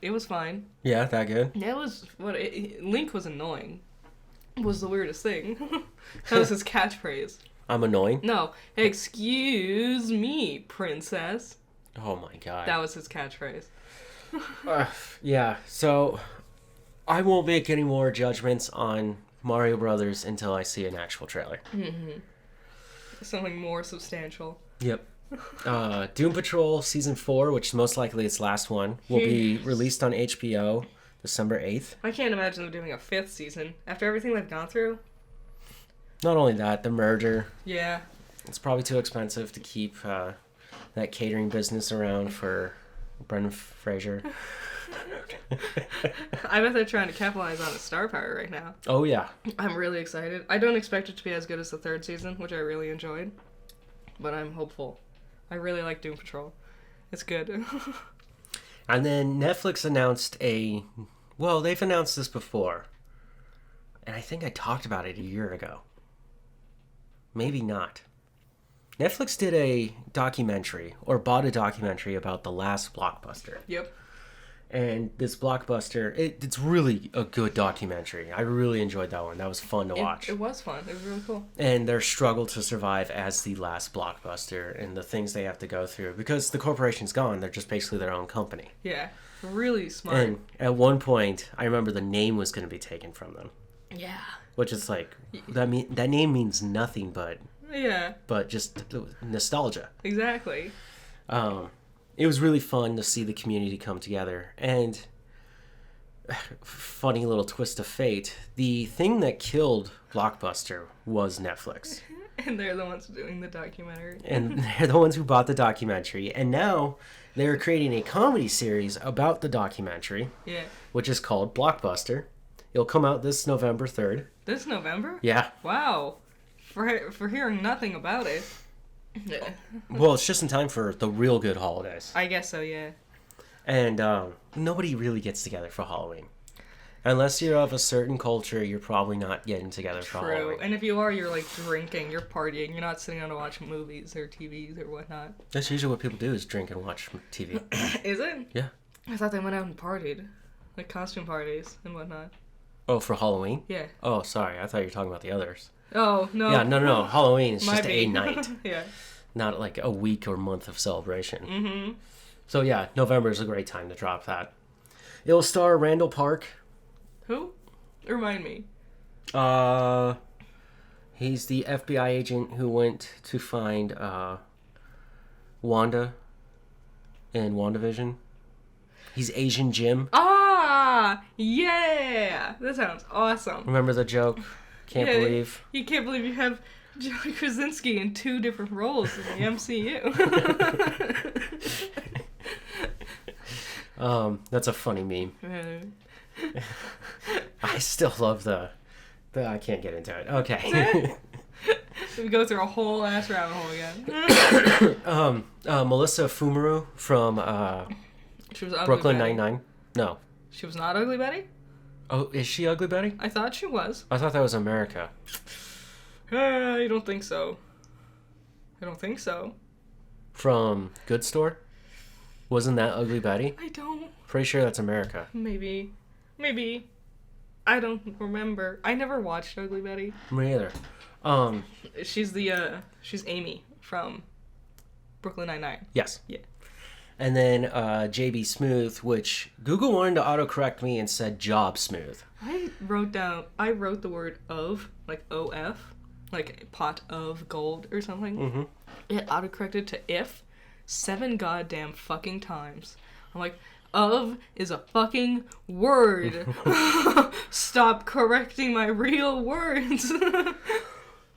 It was fine. Yeah, that good? Yeah, it was... Link was annoying. Was the weirdest thing. That was his catchphrase. I'm annoying? No. Excuse me, princess. Oh my god. That was his catchphrase. Yeah, so I won't make any more judgments on Mario Brothers until I see an actual trailer. Mm-hmm. Something more substantial. Yep. Doom Patrol Season 4, which is most likely its last one, will be released on HBO December 8th. I can't imagine them doing a 5th season. After everything they've gone through. Not only that, the merger. Yeah. It's probably too expensive to keep that catering business around for Brendan Fraser. I bet they're trying to capitalize on its star power right now. Oh, yeah. I'm really excited. I don't expect it to be as good as the 3rd season, which I really enjoyed. But I'm hopeful. I really like Doom Patrol. It's good. And then Netflix announced they've announced this before. And I think I talked about it a year ago. Maybe not. Netflix did a documentary, or bought a documentary about the last Blockbuster. Yep. And this Blockbuster, it's really a good documentary. I really enjoyed that one. That was fun to watch. It was fun. It was really cool. And their struggle to survive as the last Blockbuster and the things they have to go through. Because the corporation's gone, they're just basically their own company. Yeah. Really smart. And at one point, I remember the name was going to be taken from them. Yeah. Which is like, that name means nothing but... Yeah. But just nostalgia. Exactly. It was really fun to see the community come together. And funny little twist of fate, the thing that killed Blockbuster was Netflix. And they're the ones doing the documentary. And they're the ones who bought the documentary. And now they're creating a comedy series about the documentary. Yeah. Which is called Blockbuster. It'll come out this November 3rd. This November? Yeah. Wow. For hearing nothing about it. Yeah. Well, it's just in time for the real good holidays. I guess so, yeah. And nobody really gets together for Halloween. Unless you're of a certain culture, you're probably not getting together for Halloween. True. And if you are, you're like drinking, you're partying. You're not sitting down to watch movies or TVs or whatnot. That's usually what people do, is drink and watch TV. Is it? Yeah. I thought they went out and partied. Like costume parties and whatnot. Oh, for Halloween? Yeah. Oh, sorry. I thought you were talking about the others. Oh, no. Yeah, no. Halloween is just a night. Yeah. Not like a week or month of celebration. Mm-hmm. So yeah, November is a great time to drop that. It'll star Randall Park. Who? Remind me. He's the FBI agent who went to find Wanda in WandaVision. He's Asian Jim. Ah, yeah, that sounds awesome. Remember the joke? Can't believe. You can't believe you have John Krasinski in 2 different roles in the MCU. That's a funny meme. I still love the I can't get into it. Okay. We go through a whole ass rabbit hole again. Melissa Fumero from She was Ugly Brooklyn Betty. Nine-Nine. No. She was not Ugly Betty? Oh, is she Ugly Betty? I thought she was. I thought that was America. I don't think so. I don't think so. From Good Store? Wasn't that Ugly Betty? I don't. Pretty sure that's America. Maybe. I don't remember. I never watched Ugly Betty. Me either. She's Amy from Brooklyn Nine-Nine. Yes. Yeah. And then JB Smooth, which Google wanted to autocorrect me and said Job Smooth. I wrote the word of, like OF, like pot of gold or something. Mm-hmm. It autocorrected to if 7 goddamn fucking times. I'm like, of is a fucking word. Stop correcting my real words.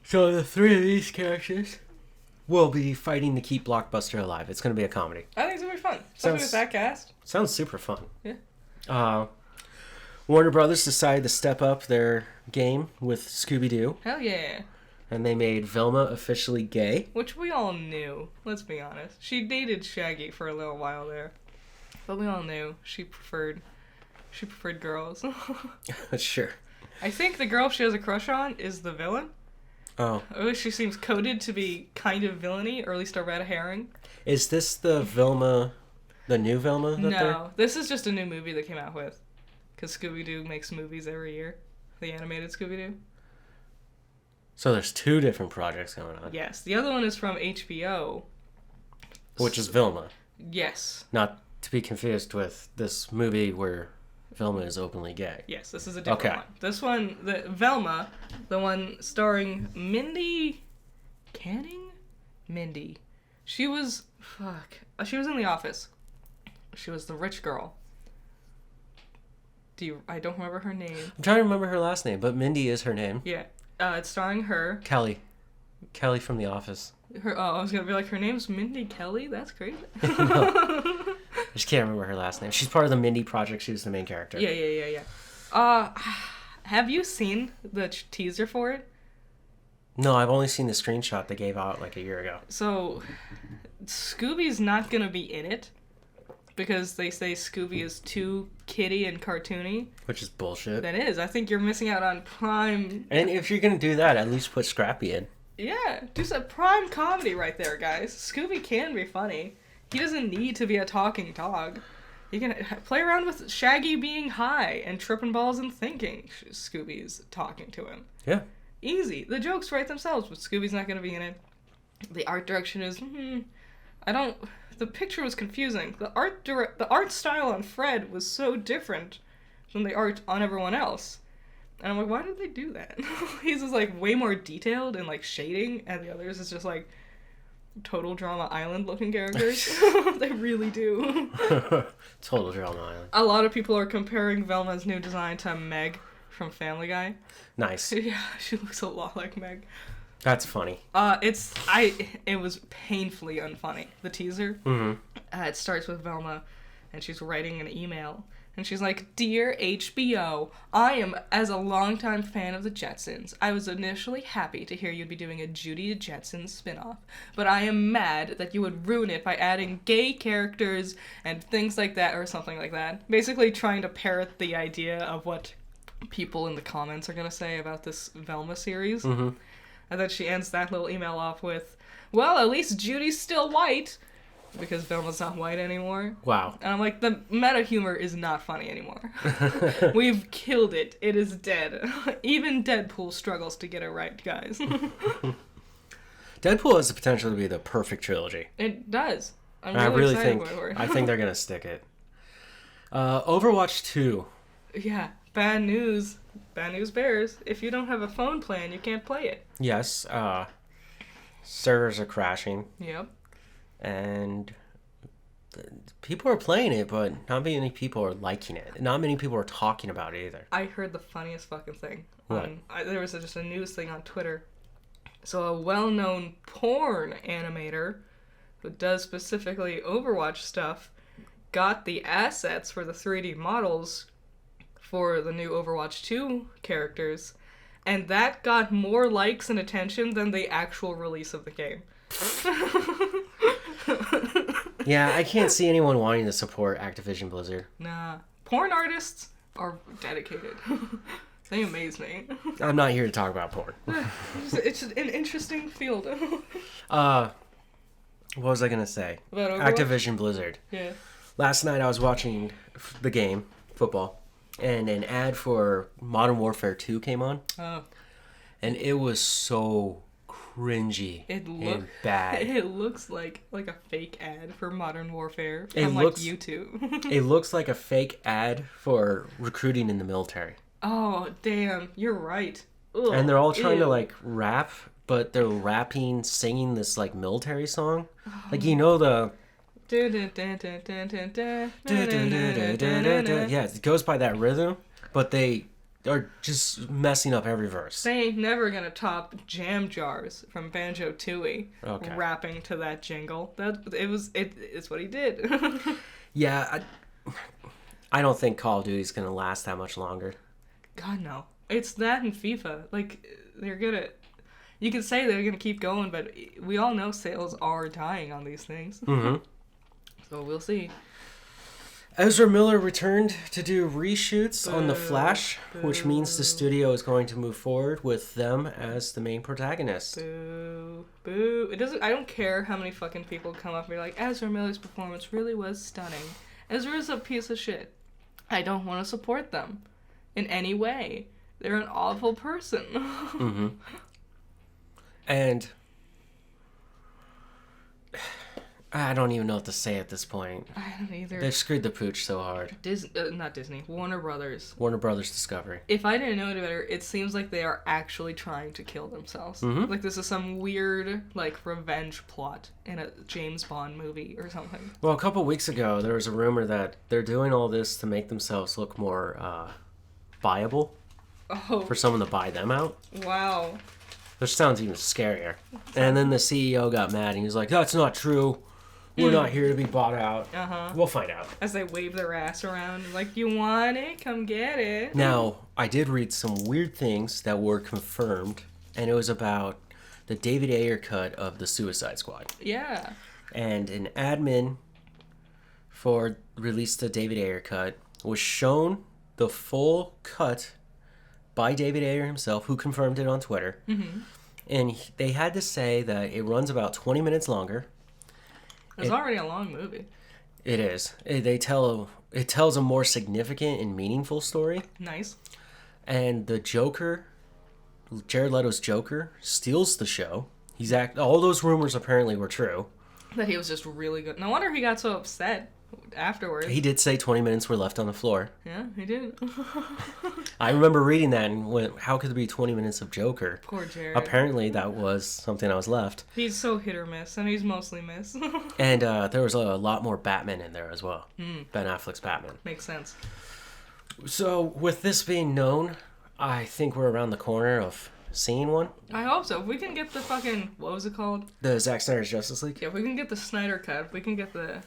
So the 3 of these characters will be fighting to keep Blockbuster alive. It's going to be a comedy. I think it's going to be fun. Especially with that cast. Sounds super fun. Yeah. Warner Brothers decided to step up their game with Scooby-Doo. Hell yeah. And they made Velma officially gay. Which we all knew, let's be honest. She dated Shaggy for a little while there. But we all knew she preferred girls. Sure. I think the girl she has a crush on is the villain. Oh. At least she seems coded to be kind of villainy, or at least a red herring. Is this the Velma, the new Velma? No, this is just a new movie that came out with. Because Scooby-Doo makes movies every year. The animated Scooby-Doo. So there's 2 different projects going on. Yes, the other one is from HBO. Which is Velma. Yes. Not to be confused with this movie where Velma is openly gay. Yes, this is a different one. This one, the Velma, the one starring Mindy Kaling? Mindy. She was in The Office. She was the rich girl. I don't remember her name. I'm trying to remember her last name, but Mindy is her name. Yeah. It's starring her. Kelly from The Office. I was gonna be like, her name's Mindy Kelly? That's crazy. I just can't remember her last name. She's part of the Mindy Project. She was the main character. Yeah. Have you seen the teaser for it? No, I've only seen the screenshot they gave out like a year ago. So, Scooby's not gonna be in it because they say Scooby is too kiddie and cartoony. Which is bullshit. That is. I think you're missing out on prime... And if you're gonna do that, at least put Scrappy in. Yeah, do some prime comedy right there, guys. Scooby can be funny. He doesn't need to be a talking dog. You can play around with Shaggy being high and tripping balls and thinking Scooby's talking to him. Yeah. Easy. The jokes write themselves, but Scooby's not going to be in it. The art direction is... The picture was confusing. The art style on Fred was so different from the art on everyone else. And I'm like, why did they do that? He's just like way more detailed and like shading, and the others is just like Total Drama Island looking characters. They really do. Total Drama Island. A lot of people are comparing Velma's new design to Meg from Family Guy. Nice. Yeah, she looks a lot like Meg. That's funny. It was painfully unfunny. The teaser. Mm-hmm. It starts with Velma, and she's writing an email. And she's like, Dear HBO, I am, as a longtime fan of the Jetsons, I was initially happy to hear you'd be doing a Judy Jetsons spinoff, but I am mad that you would ruin it by adding gay characters and things like that, or something like that. Basically trying to parrot the idea of what people in the comments are going to say about this Velma series. Mm-hmm. And then she ends that little email off with, well, at least Judy's still white. Because Velma's not white anymore. Wow. And I'm like, the meta humor is not funny anymore. We've killed it. It is dead. Even Deadpool struggles to get it right, guys. Deadpool has the potential to be the perfect trilogy. It does. I really think they're gonna stick it. Overwatch 2. Yeah, bad news. Bad news bears. If you don't have a phone plan, you can't play it. Yes, servers are crashing. Yep. And people are playing it, but not many people are liking it. Not many people are talking about it either. I heard the funniest fucking thing. What? There was just a news thing on Twitter. So a well-known porn animator who does specifically Overwatch stuff got the assets for the 3D models for the new Overwatch 2 characters, and that got more likes and attention than the actual release of the game. Yeah, I can't see anyone wanting to support Activision Blizzard. Nah. Porn artists are dedicated. They amaze me. I'm not here to talk about porn. It's an interesting field. What was I gonna say? About Overwatch? Activision Blizzard. Yeah. Last night I was watching the game, football, and an ad for Modern Warfare 2 came on. Oh. And it was so cringy and bad. It looks like a fake ad for Modern Warfare It from looks- YouTube. It looks like a fake ad for recruiting in the military. Oh, damn. You're right. Ugh, And they're all trying to ew. like rap, but they're rapping, singing this like military song. Like, you know, the... Yeah, it goes by that rhythm, but they are just messing up every verse. They ain't never gonna top Jam Jars from Banjo-Tooie Okay. rapping to that jingle. It's what he did. Yeah, I don't think Call of Duty's gonna last that much longer. God, no. It's that and FIFA. Like, they're gonna... You can say they're gonna keep going, but we all know sales are dying on these things. Mm-hmm. So we'll see. Ezra Miller returned to do reshoots on The Boo. Flash, which means the studio is going to move forward with them as the main protagonist. Boo. Boo. It doesn't... I don't care how many fucking people come up and be like, Ezra Miller's performance really was stunning. Ezra's a piece of shit. I don't want to support them in any way. They're an awful person. Mm-hmm. And I don't even know what to say at this point. I don't either. They've screwed the pooch so hard. Not Disney. Warner Brothers. Warner Brothers Discovery. If I didn't know any better, it seems like they are actually trying to kill themselves. Mhm. Like this is some weird, like, revenge plot in a James Bond movie or something. Well, a couple weeks ago, there was a rumor that they're doing all this to make themselves look more viable Oh, for someone to buy them out. wow. Which sounds even scarier. And then the CEO got mad and he was like, "That's not true. We're not here to be bought out." Uh-huh. We'll find out. As they wave their ass around, like, you want it? Come get it. Now, I did read some weird things that were confirmed, and it was about the David Ayer cut of the Suicide Squad. Yeah. And an admin for released the David Ayer cut was shown the full cut by David Ayer himself, who confirmed it on Twitter. Mm-hmm. And they had to say that it runs about 20 minutes longer. It's already a long movie. It is. It tells a more significant and meaningful story. Nice. And the Joker, Jared Leto's Joker, steals the show. All those rumors apparently were true. That he was just really good. No wonder he got so upset afterwards. He did say 20 minutes were left on the floor. Yeah, he did. I remember reading that and went, how could there be 20 minutes of Joker? Poor Jared. Apparently that was something that was left. He's so hit or miss, and he's mostly miss. And there was a lot more Batman in there as well. Ben Affleck's Batman. Makes sense. So with this being known, I think we're around the corner of seeing one. I hope so. If we can get the fucking... What was it called? The Zack Snyder's Justice League. Yeah, if we can get the Snyder cut, if we can get the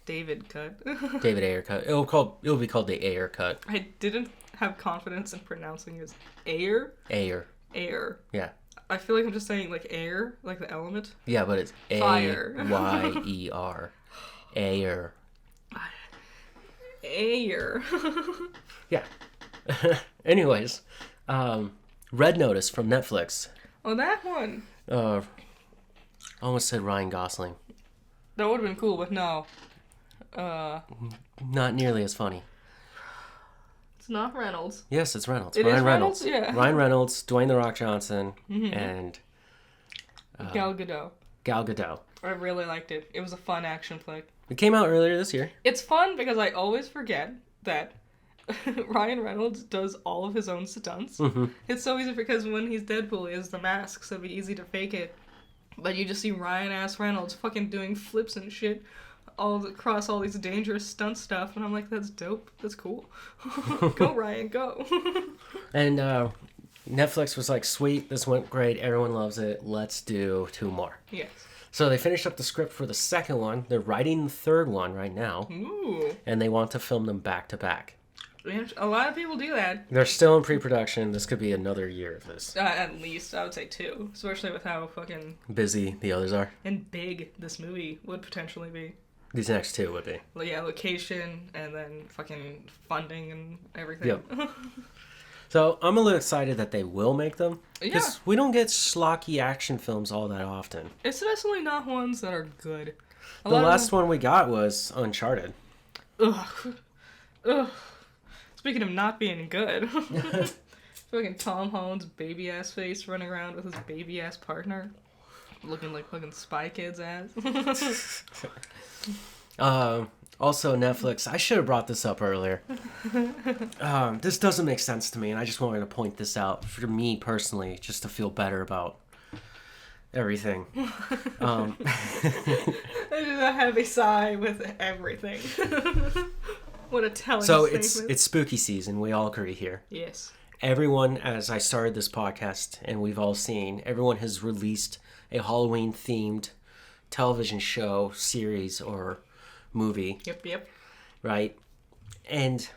David cut. David Ayer cut. It'll be called the Ayer cut. I didn't have confidence in pronouncing it as Ayer. Ayer. Ayer. Yeah. I feel like I'm just saying like air, like the element. Yeah, but it's Fire. Ayer. Ayer. Ayer. Yeah. Anyways, Red Notice from Netflix. Oh, that one. Almost said Ryan Gosling. That would have been cool, but no. Not nearly as funny. It's not Reynolds. Yes, it's Reynolds. It Ryan is Reynolds. Reynolds? Yeah. Ryan Reynolds, Dwayne The Rock Johnson, and Gal Gadot. Gal Gadot. I really liked it. It was a fun action flick. It came out earlier this year. It's fun because I always forget that Ryan Reynolds does all of his own stunts. Mm-hmm. It's so easy because when he's Deadpool, he has the mask, so it'd be easy to fake it. But you just see Ryan-ass Reynolds fucking doing flips and shit all across all these dangerous stunt stuff, and I'm like, that's dope. That's cool. Go, Ryan, go. And Netflix was like, sweet, this went great, everyone loves it, let's do 2 more. Yes. So they finished up the script for the second one. They're writing the third one right now. Ooh. And they want to film them back to back. A lot of people do that. They're still in pre-production. This could be another year of this. At least, I would say 2. Especially with how fucking... busy the others are. and big this movie would potentially be. These next 2 would be. Well, yeah, location, and then fucking funding and everything. Yep. So I'm a little excited that they will make them. Because we don't get schlocky action films all that often. Especially not ones that are good. The last one we got was Uncharted. Ugh. Ugh. Speaking of not being good. Fucking Tom Holland's baby-ass face running around with his baby-ass partner. Looking like fucking Spy Kids ass. Also, Netflix, I should have brought this up earlier. This doesn't make sense to me, and I just wanted to point this out for me personally, just to feel better about everything. I just a heavy sigh with everything. What a telling statement. So it's spooky season, we all agree here. Yes. Everyone, as I started this podcast, and we've all seen, everyone has released a Halloween-themed television show, series, or movie. Yep. Right? And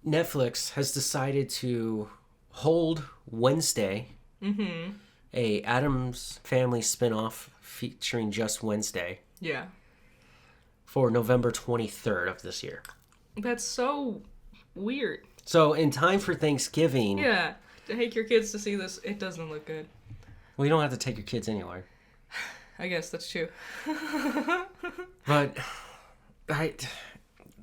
Netflix has decided to hold Wednesday, a Addams Family spinoff featuring just Wednesday. Yeah. For November 23rd of this year. That's so weird. So in time for Thanksgiving... Yeah. To take your kids to see this, it doesn't look good. Well, you don't have to take your kids anywhere. I guess that's true. But...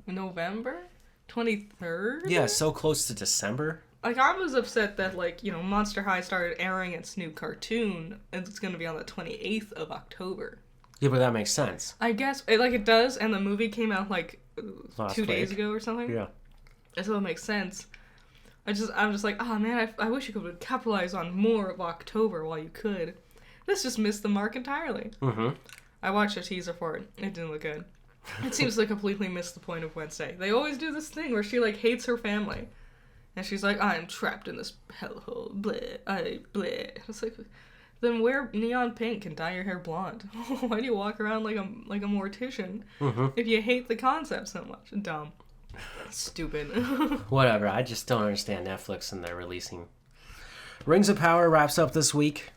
November 23rd? Yeah, so close to December. Like, I was upset that, like, you know, Monster High started airing its new cartoon, and it's going to be on the 28th of October. Yeah, but that makes sense. I guess, it does, and the movie came out, like, Last 2 days week. ago or something. Yeah. So it makes sense. I'm just like, oh man, I wish you could capitalize on more of October while you could. This just missed the mark entirely. Mm-hmm. I watched a teaser for it. It didn't look good. It seems like completely missed the point of Wednesday. They always do this thing where she, like, hates her family. And she's like, I'm trapped in this hellhole. Bleh. Bleh. It's like, then wear neon pink and dye your hair blonde. Why do you walk around like a mortician if you hate the concept so much? Dumb. Stupid. Whatever. I just don't understand Netflix and their releasing. Rings of Power wraps up this week.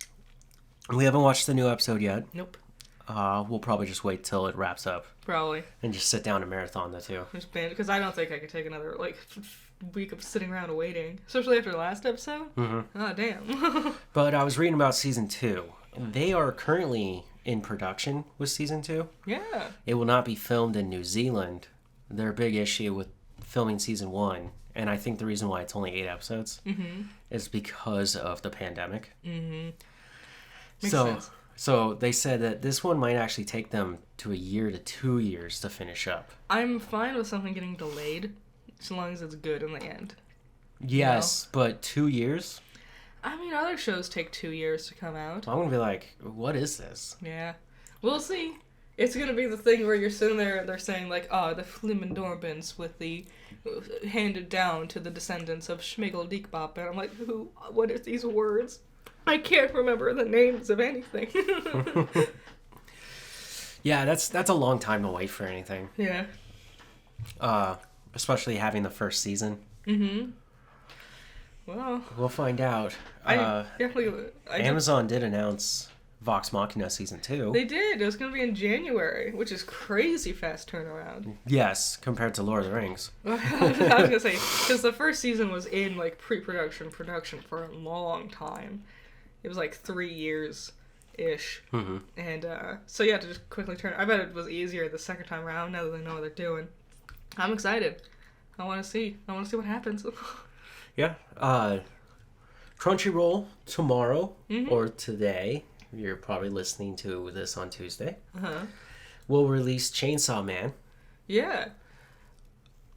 We haven't watched the new episode yet. Nope. We'll probably just wait till it wraps up. Probably. And just sit down and marathon the 2. Because I don't think I could take another, week of sitting around waiting. Especially after the last episode. Mm-hmm. Oh, damn. But I was reading about season 2. They are currently in production with season 2. Yeah. It will not be filmed in New Zealand. Their big issue with filming season 1, and I think the reason why it's only 8 episodes, is because of the pandemic. Mm-hmm. Makes sense. So they said that this one might actually take them to 1 year to 2 years to finish up. I'm fine with something getting delayed, as long as it's good in the end. Yes, but 2 years? I mean, other shows take 2 years to come out. I'm going to be like, what is this? Yeah. We'll see. It's going to be the thing where you're sitting there and they're saying, like, the Flimmendorbens with the handed down to the descendants of Schmigel Diekbop. And I'm like, what are these words? I can't remember the names of anything. Yeah, that's a long time to wait for anything. Yeah. Especially having the first season. Mm-hmm. Well, we'll find out. Amazon did announce Vox Machina season 2. They did. It was going to be in January, which is crazy fast turnaround. Yes, compared to Lord of the Rings. I was going to say, because the first season was in, like, production for a long time. It was, like, 3 years-ish. Mm-hmm. And, so yeah, to just quickly turn... I bet it was easier the second time around, now that they know what they're doing. I'm excited. I want to see what happens. Yeah. Crunchyroll tomorrow, or today... You're probably listening to this on Tuesday. will release Chainsaw Man. Yeah.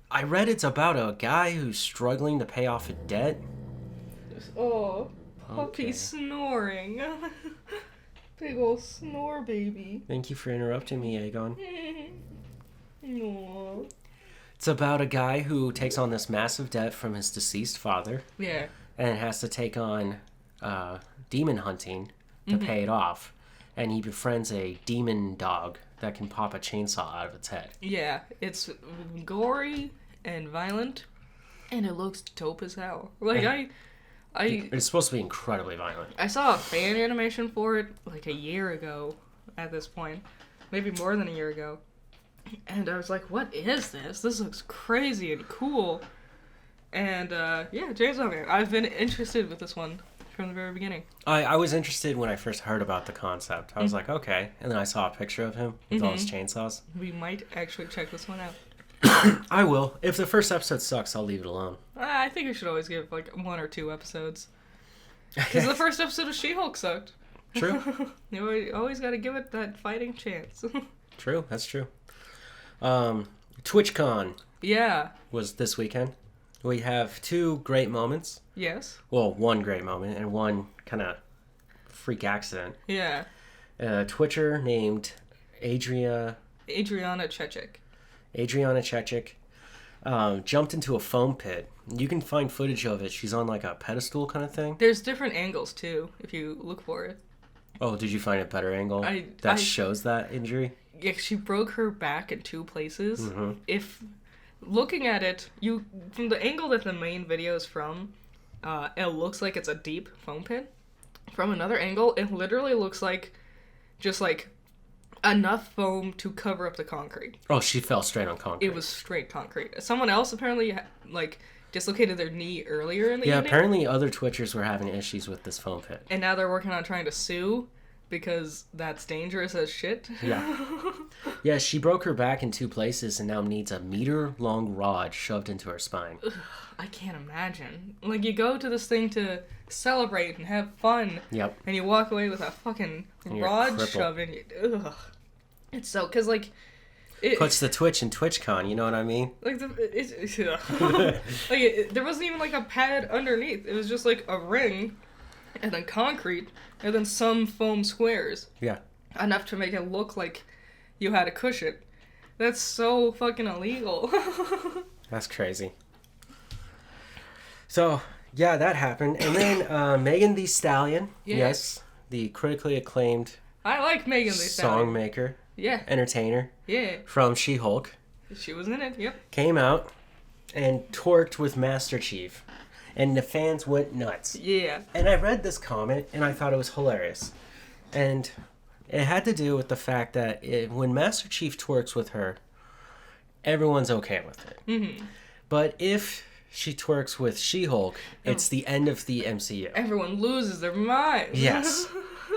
I read it's about a guy who's struggling to pay off a debt. Oh, puppy snoring. Big old snore baby. Thank you for interrupting me, Aegon. Aww. It's about a guy who takes on this massive debt from his deceased father. Yeah. And has to take on demon hunting to pay it off. And he befriends a demon dog that can pop a chainsaw out of its head. Yeah, it's gory and violent, and it looks dope as hell. Like, It's supposed to be incredibly violent. I saw a fan animation for it, like, a year ago at this point. Maybe more than a year ago. And I was like, what is this? This looks crazy and cool. And, yeah, Chainsaw Man. I've been interested with this one from the very beginning. I was interested when I first heard about the concept. I was like, okay. And then I saw a picture of him with all his chainsaws. We might actually check this one out. I will. If the first episode sucks, I'll leave it alone. I think we should always give, like, 1 or 2 episodes. Because the first episode of She-Hulk sucked. True. You always got to give it that fighting chance. True. That's true. TwitchCon. Yeah. Was this weekend. We have 2 great moments. Yes. Well, 1 great moment and 1 kind of freak accident. Yeah. A Twitcher named Adriana Chechik. Jumped into a foam pit. You can find footage of it. She's on like a pedestal kind of thing. There's different angles too, if you look for it. Oh, did you find a better angle that shows that injury? Yeah, she broke her back in 2 places. Mm-hmm. If looking at it, from the angle that the main video is from, it looks like it's a deep foam pit. From another angle, it literally looks like just like enough foam to cover up the concrete. Oh, she fell straight on concrete. It was straight concrete. Someone else apparently like dislocated their knee earlier in the evening. Yeah, apparently other Twitchers were having issues with this foam pit. And now they're working on trying to sue because that's dangerous as shit. Yeah. Yeah, she broke her back in 2 places and now needs a meter-long rod shoved into her spine. Ugh, I can't imagine. Like, you go to this thing to celebrate and have fun. Yep. And you walk away with a fucking rod shoved in you. Ugh. It's so... Because, like... Puts the Twitch in TwitchCon, you know what I mean? Like, there wasn't even, like, a pad underneath. It was just, like, a ring, and then concrete, and then some foam squares. Yeah. Enough to make it look like you had a cushion. That's so fucking illegal. That's crazy. So, yeah, that happened. And then Megan Thee Stallion. Yes. The critically acclaimed... I like Megan Thee Stallion. Songmaker. Yeah. Entertainer. Yeah. From She-Hulk. She was in it, yep. Came out and twerked with Master Chief. And the fans went nuts. Yeah. And I read this comment and I thought it was hilarious. And it had to do with the fact that when Master Chief twerks with her, everyone's okay with it. Mm-hmm. But if she twerks with She-Hulk, it's the end of the MCU. Everyone loses their minds. Yes.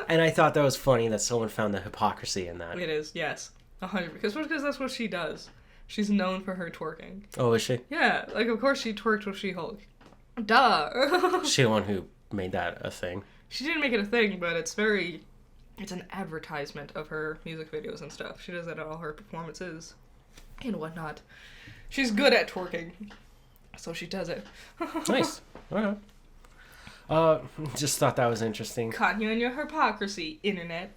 And I thought that was funny that someone found the hypocrisy in that. It is, yes. 100%. Because that's what she does. She's known for her twerking. Oh, is she? Yeah, like, of course she twerked with She-Hulk. Duh! She the one who made that a thing. She didn't make it a thing, but it's an advertisement of her music videos and stuff. She does that at all her performances and whatnot. She's good at twerking, so she does it. Nice. Okay. Just thought that was interesting. Caught you in your hypocrisy, internet.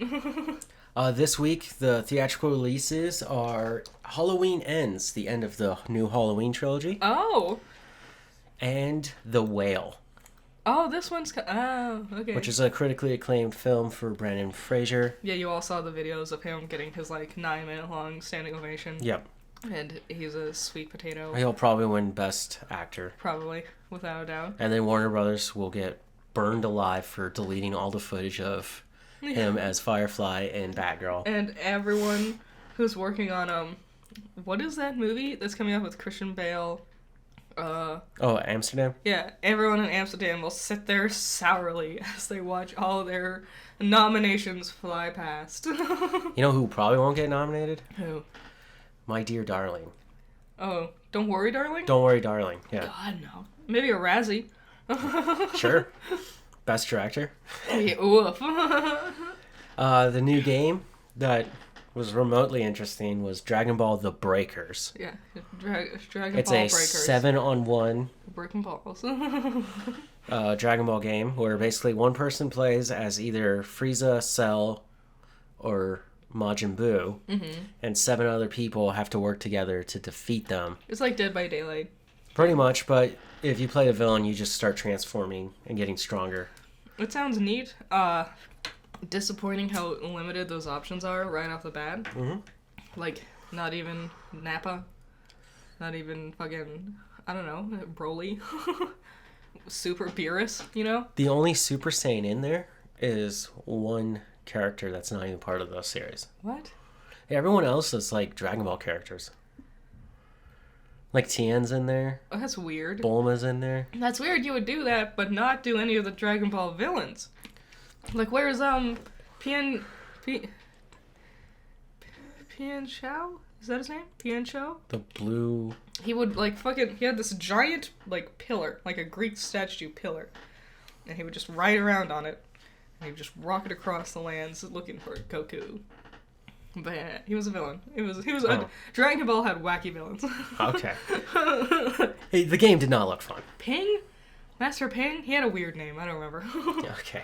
This week, the theatrical releases are Halloween Ends, the end of the new Halloween trilogy. Oh. And The Whale. Oh, this one's... Oh, okay. Which is a critically acclaimed film for Brendan Fraser. Yeah, you all saw the videos of him getting his, 9-minute long standing ovation. Yep. And he's a sweet potato. He'll probably win Best Actor. Probably, without a doubt. And then Warner Brothers will get burned alive for deleting all the footage of him as Firefly and Batgirl. And everyone who's working on, what is that movie that's coming up with Christian Bale? Amsterdam? Yeah, everyone in Amsterdam will sit there sourly as they watch all their nominations fly past. You know who probably won't get nominated? Who? My Dear Darling. Oh, Don't Worry, Darling? Don't Worry, Darling, yeah. God, no. Maybe a Razzie. Sure. Best Director. Hey, oof. The new game that was remotely interesting was Dragon Ball The Breakers. Yeah, Dragon It's Ball a Breakers. 7-on-1 Breaking balls. Dragon Ball game where basically one person plays as either Frieza, Cell, or Majin Buu, and 7 other people have to work together to defeat them. It's like Dead by Daylight. Pretty much, but if you play a villain, you just start transforming and getting stronger. It sounds neat. Disappointing how limited those options are right off the bat. Mm-hmm. Like, not even Nappa. Not even fucking, I don't know, Broly. Super Beerus, you know? The only Super Saiyan in there is one character that's not even part of the series. What? Everyone else is like Dragon Ball characters. Like Tien's in there. Oh, that's weird. Bulma's in there. That's weird you would do that, but not do any of the Dragon Ball villains. Like, where's, Pian Chao? Is that his name? Pian Chao? The blue... He would, like, he had this giant, like, pillar, like a Greek statue pillar. And he would just ride around on it. And he would just rocket across the lands looking for Goku. But yeah, he was a villain. Dragon Ball had wacky villains. Okay. Hey, the game did not look fun. Ping? Master Ping? He had a weird name. I don't remember. Okay.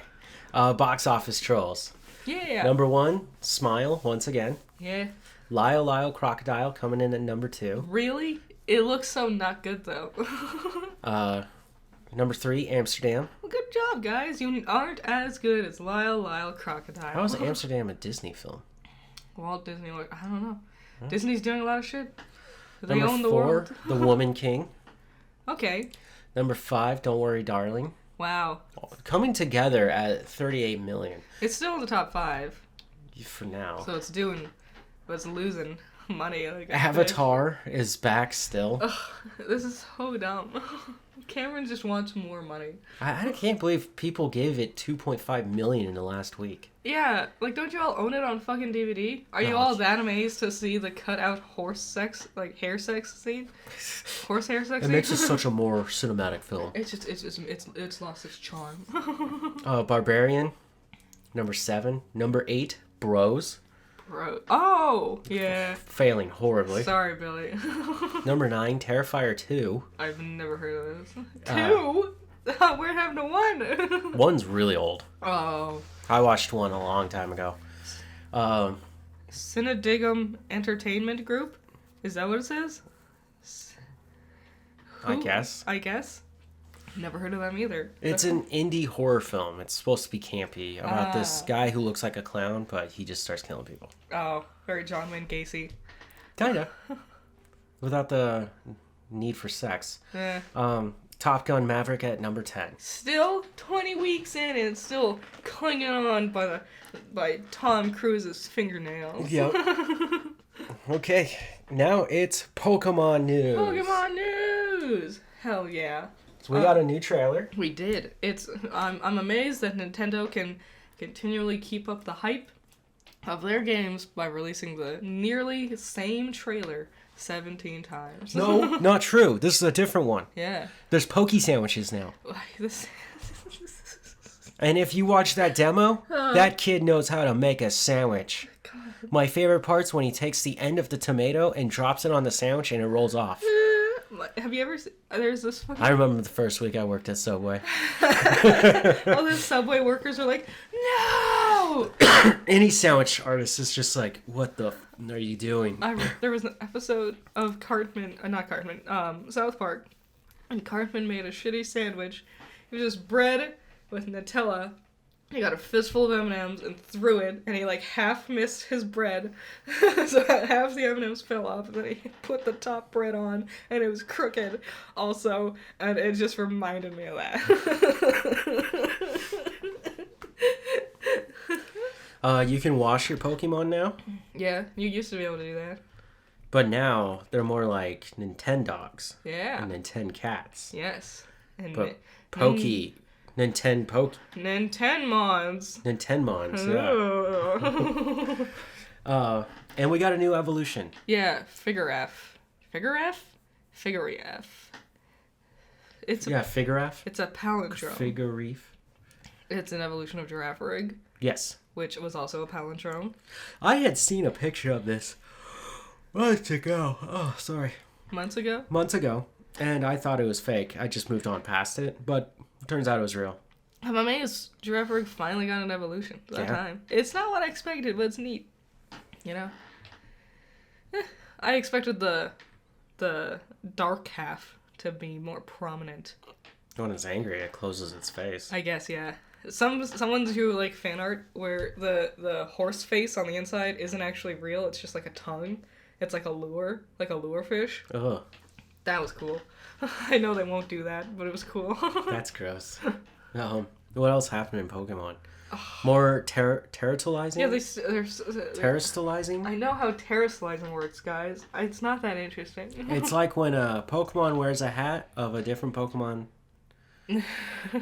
Box office trolls. Yeah. Number 1, Smile, once again. Yeah. Lyle Crocodile coming in at number 2. Really? It looks so not good, though. Number 3, Amsterdam. Well, good job, guys. You aren't as good as Lyle Crocodile. How is Amsterdam a Disney film? Walt Disney, I don't know. Huh? Disney's doing a lot of shit. They Number own the 4, world. The Woman King. Okay. Number 5, Don't Worry, Darling. Wow. Coming together at 38 million. It's still in the top 5. For now. So it's losing money. Like Avatar is back still. Ugh, this is so dumb. Cameron just wants more money. I can't believe people gave it 2.5 million in the last week. Yeah, like, don't you all own it on fucking DVD? Are you all that amazed to see the cut-out hair sex scene? Horse hair sex It scene? makes it such a more cinematic film. It's lost its charm. Barbarian, number 7. Number 8, Bros. Bro. Oh, yeah. Failing horribly. Sorry, Billy. Number 9, Terrifier 2. I've never heard of this. 2? We're having a 1. 1's really old. Oh. I watched 1 a long time ago. Cinedigum Entertainment Group? Is that what it says? I guess. Never heard of them either. It's an indie horror film. It's supposed to be campy about this guy who looks like a clown, but he just starts killing people. Oh, very John Wayne Gacy. Kinda. Without the need for sex. Yeah. Top Gun Maverick at number 10. Still 20 weeks in and still clinging on by Tom Cruise's fingernails. Yep. Okay, now it's Pokemon news. Pokemon news! Hell yeah. So we got a new trailer. We did. I'm amazed that Nintendo can continually keep up the hype of their games by releasing the nearly same trailer 17 times. No, not true. This is a different one. Yeah. There's Poke Sandwiches now. And if you watch that demo, that kid knows how to make a sandwich. God. My favorite part's when he takes the end of the tomato and drops it on the sandwich and it rolls off. Have you ever seen... There's this fucking... I remember the first week I worked at Subway. All the Subway workers are like, no! Any sandwich artist is just like, what the are you doing? There was an episode of South Park, and Cartman made a shitty sandwich. It was just bread with Nutella. He got a fistful of M&Ms and threw it, and he, like, half missed his bread. So half the M&Ms fell off, and then he put the top bread on, and it was crooked also, and it just reminded me of that. You can wash your Pokemon now? Yeah, you used to be able to do that. But now, they're more like Nintendogs. Yeah. And Yes. Nintencats. And But Nintenmons. Nintenmons, yeah. And we got a new evolution. Yeah, Figure-F. Figure-F. Figure-F? It's a palindrome. Figure-Reef. It's an evolution of Girafarig, Yes. which was also a palindrome. I had seen a picture of this months ago. Oh, sorry. Months ago? Months ago. And I thought it was fake. I just moved on past it. But it turns out it was real. I'm amazed Girafarig finally got an evolution that time. It's not what I expected, but it's neat. You know? I expected the dark half to be more prominent. When it's angry, it closes its face. I guess, yeah. Someone drew like fan art where the horse face on the inside isn't actually real. It's just like a tongue. It's like a lure fish. Ugh. That was cool. I know they won't do that, but it was cool. That's gross. What else happened in Pokemon? More terrestrializing? Yeah, Terrestrializing? I know how terrestrializing works, guys. It's not that interesting. It's like when a Pokemon wears a hat of a different Pokemon.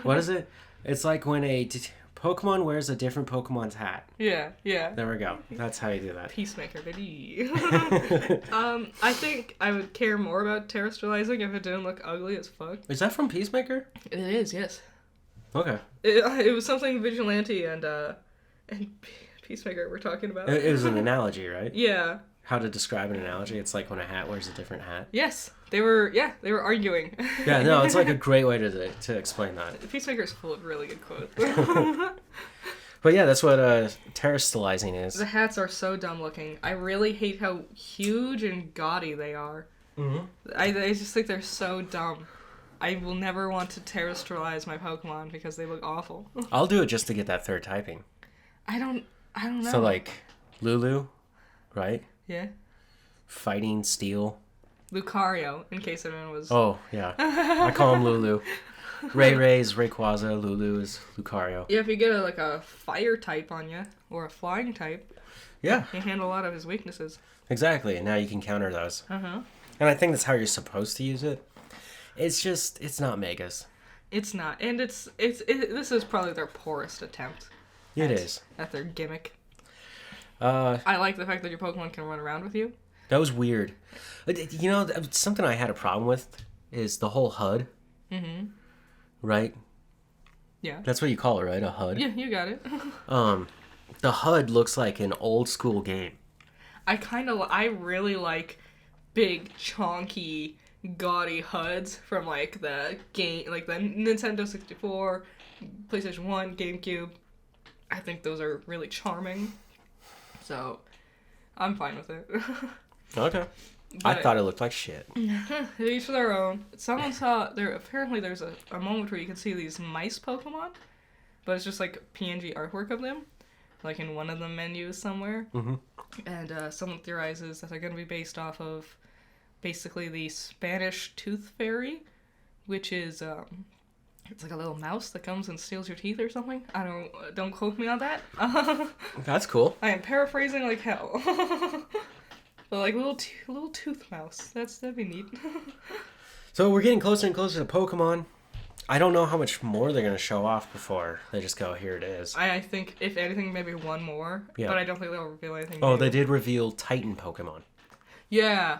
What is it? It's like when a Pokemon wears a different Pokemon's hat. Yeah. There we go. That's how you do that. Peacemaker, baby. I think I would care more about terrestrializing if it didn't look ugly as fuck. Is that from Peacemaker? It is, yes. Okay. It was something Vigilante and Peacemaker were talking about. It was an analogy, right? Yeah. How to describe an analogy? It's like when a hat wears a different hat. Yes, they were arguing. Yeah, no, it's like a great way to explain that. Peacemaker's full of really good quotes. But yeah, that's what terrestrializing is. The hats are so dumb looking. I really hate how huge and gaudy they are. Mm-hmm. I just think they're so dumb. I will never want to terrestrialize my Pokemon because they look awful. I'll do it just to get that third typing. I don't know. So like Lulu, right? Yeah. Fighting Steel. Lucario, in case anyone was... Oh, yeah. I call him Lulu. Ray is Rayquaza, Lulu is Lucario. Yeah, if you get a fire type on you, or a flying type, yeah, you handle a lot of his weaknesses. Exactly, and now you can counter those. Uh-huh. And I think that's how you're supposed to use it. It's not Megas. It's not, and this is probably their poorest attempt. It is. At their gimmick. I like the fact that your Pokemon can run around with you. That was weird. You know, something I had a problem with is the whole HUD. Mm-hmm. Right? Yeah. That's what you call it, right? A HUD? Yeah, you got it. The HUD looks like an old school game. I really like big, chonky, gaudy HUDs from like the game, like the Nintendo 64, PlayStation 1, GameCube. I think those are really charming. So, I'm fine with it. Okay. But I thought it looked like shit. Each to their own. Someone saw apparently there's a moment where you can see these mice Pokemon, but it's just like PNG artwork of them, like in one of the menus somewhere. Mm-hmm. And someone theorizes that they're going to be based off of basically the Spanish tooth fairy, which is it's like a little mouse that comes and steals your teeth or something. Don't quote me on that. That's cool. I am paraphrasing like hell. But like little tooth mouse. That'd be neat. So we're getting closer and closer to Pokemon. I don't know how much more they're going to show off before they just go, here it is. I think, if anything, maybe one more. Yeah. But I don't think they'll reveal anything new. Oh, they did reveal Titan Pokemon. Yeah.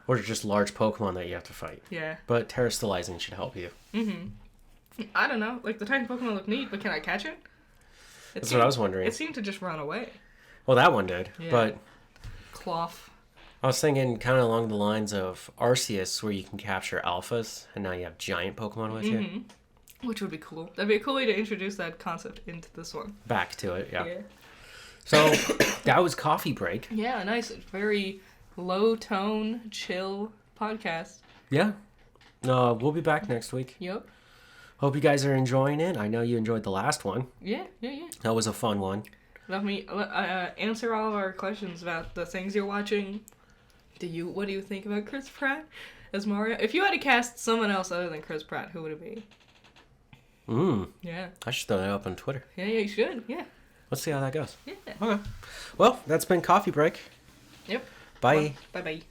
Or just large Pokemon that you have to fight. Yeah. But terrestrializing should help you. Mm-hmm. I don't know. Like, the Titan Pokemon look neat, but can I catch it? That's what I was wondering. It seemed to just run away. Well, that one did. Yeah. But... Cloth. I was thinking kind of along the lines of Arceus, where you can capture alphas, and now you have giant Pokemon with you. Which would be cool. That'd be a cool way to introduce that concept into this one. Back to it, yeah. So, that was Coffee Break. Yeah, nice. Very low-tone, chill podcast. Yeah. We'll be back next week. Yep. Hope you guys are enjoying it. I know you enjoyed the last one. Yeah. That was a fun one. Let me answer all of our questions about the things you're watching. What do you think about Chris Pratt as Mario? If you had to cast someone else other than Chris Pratt, who would it be? Yeah. I should throw that up on Twitter. Yeah, you should. Yeah. Let's see how that goes. Yeah. Okay. Well, that's been Coffee Break. Yep. Bye. Bye-bye.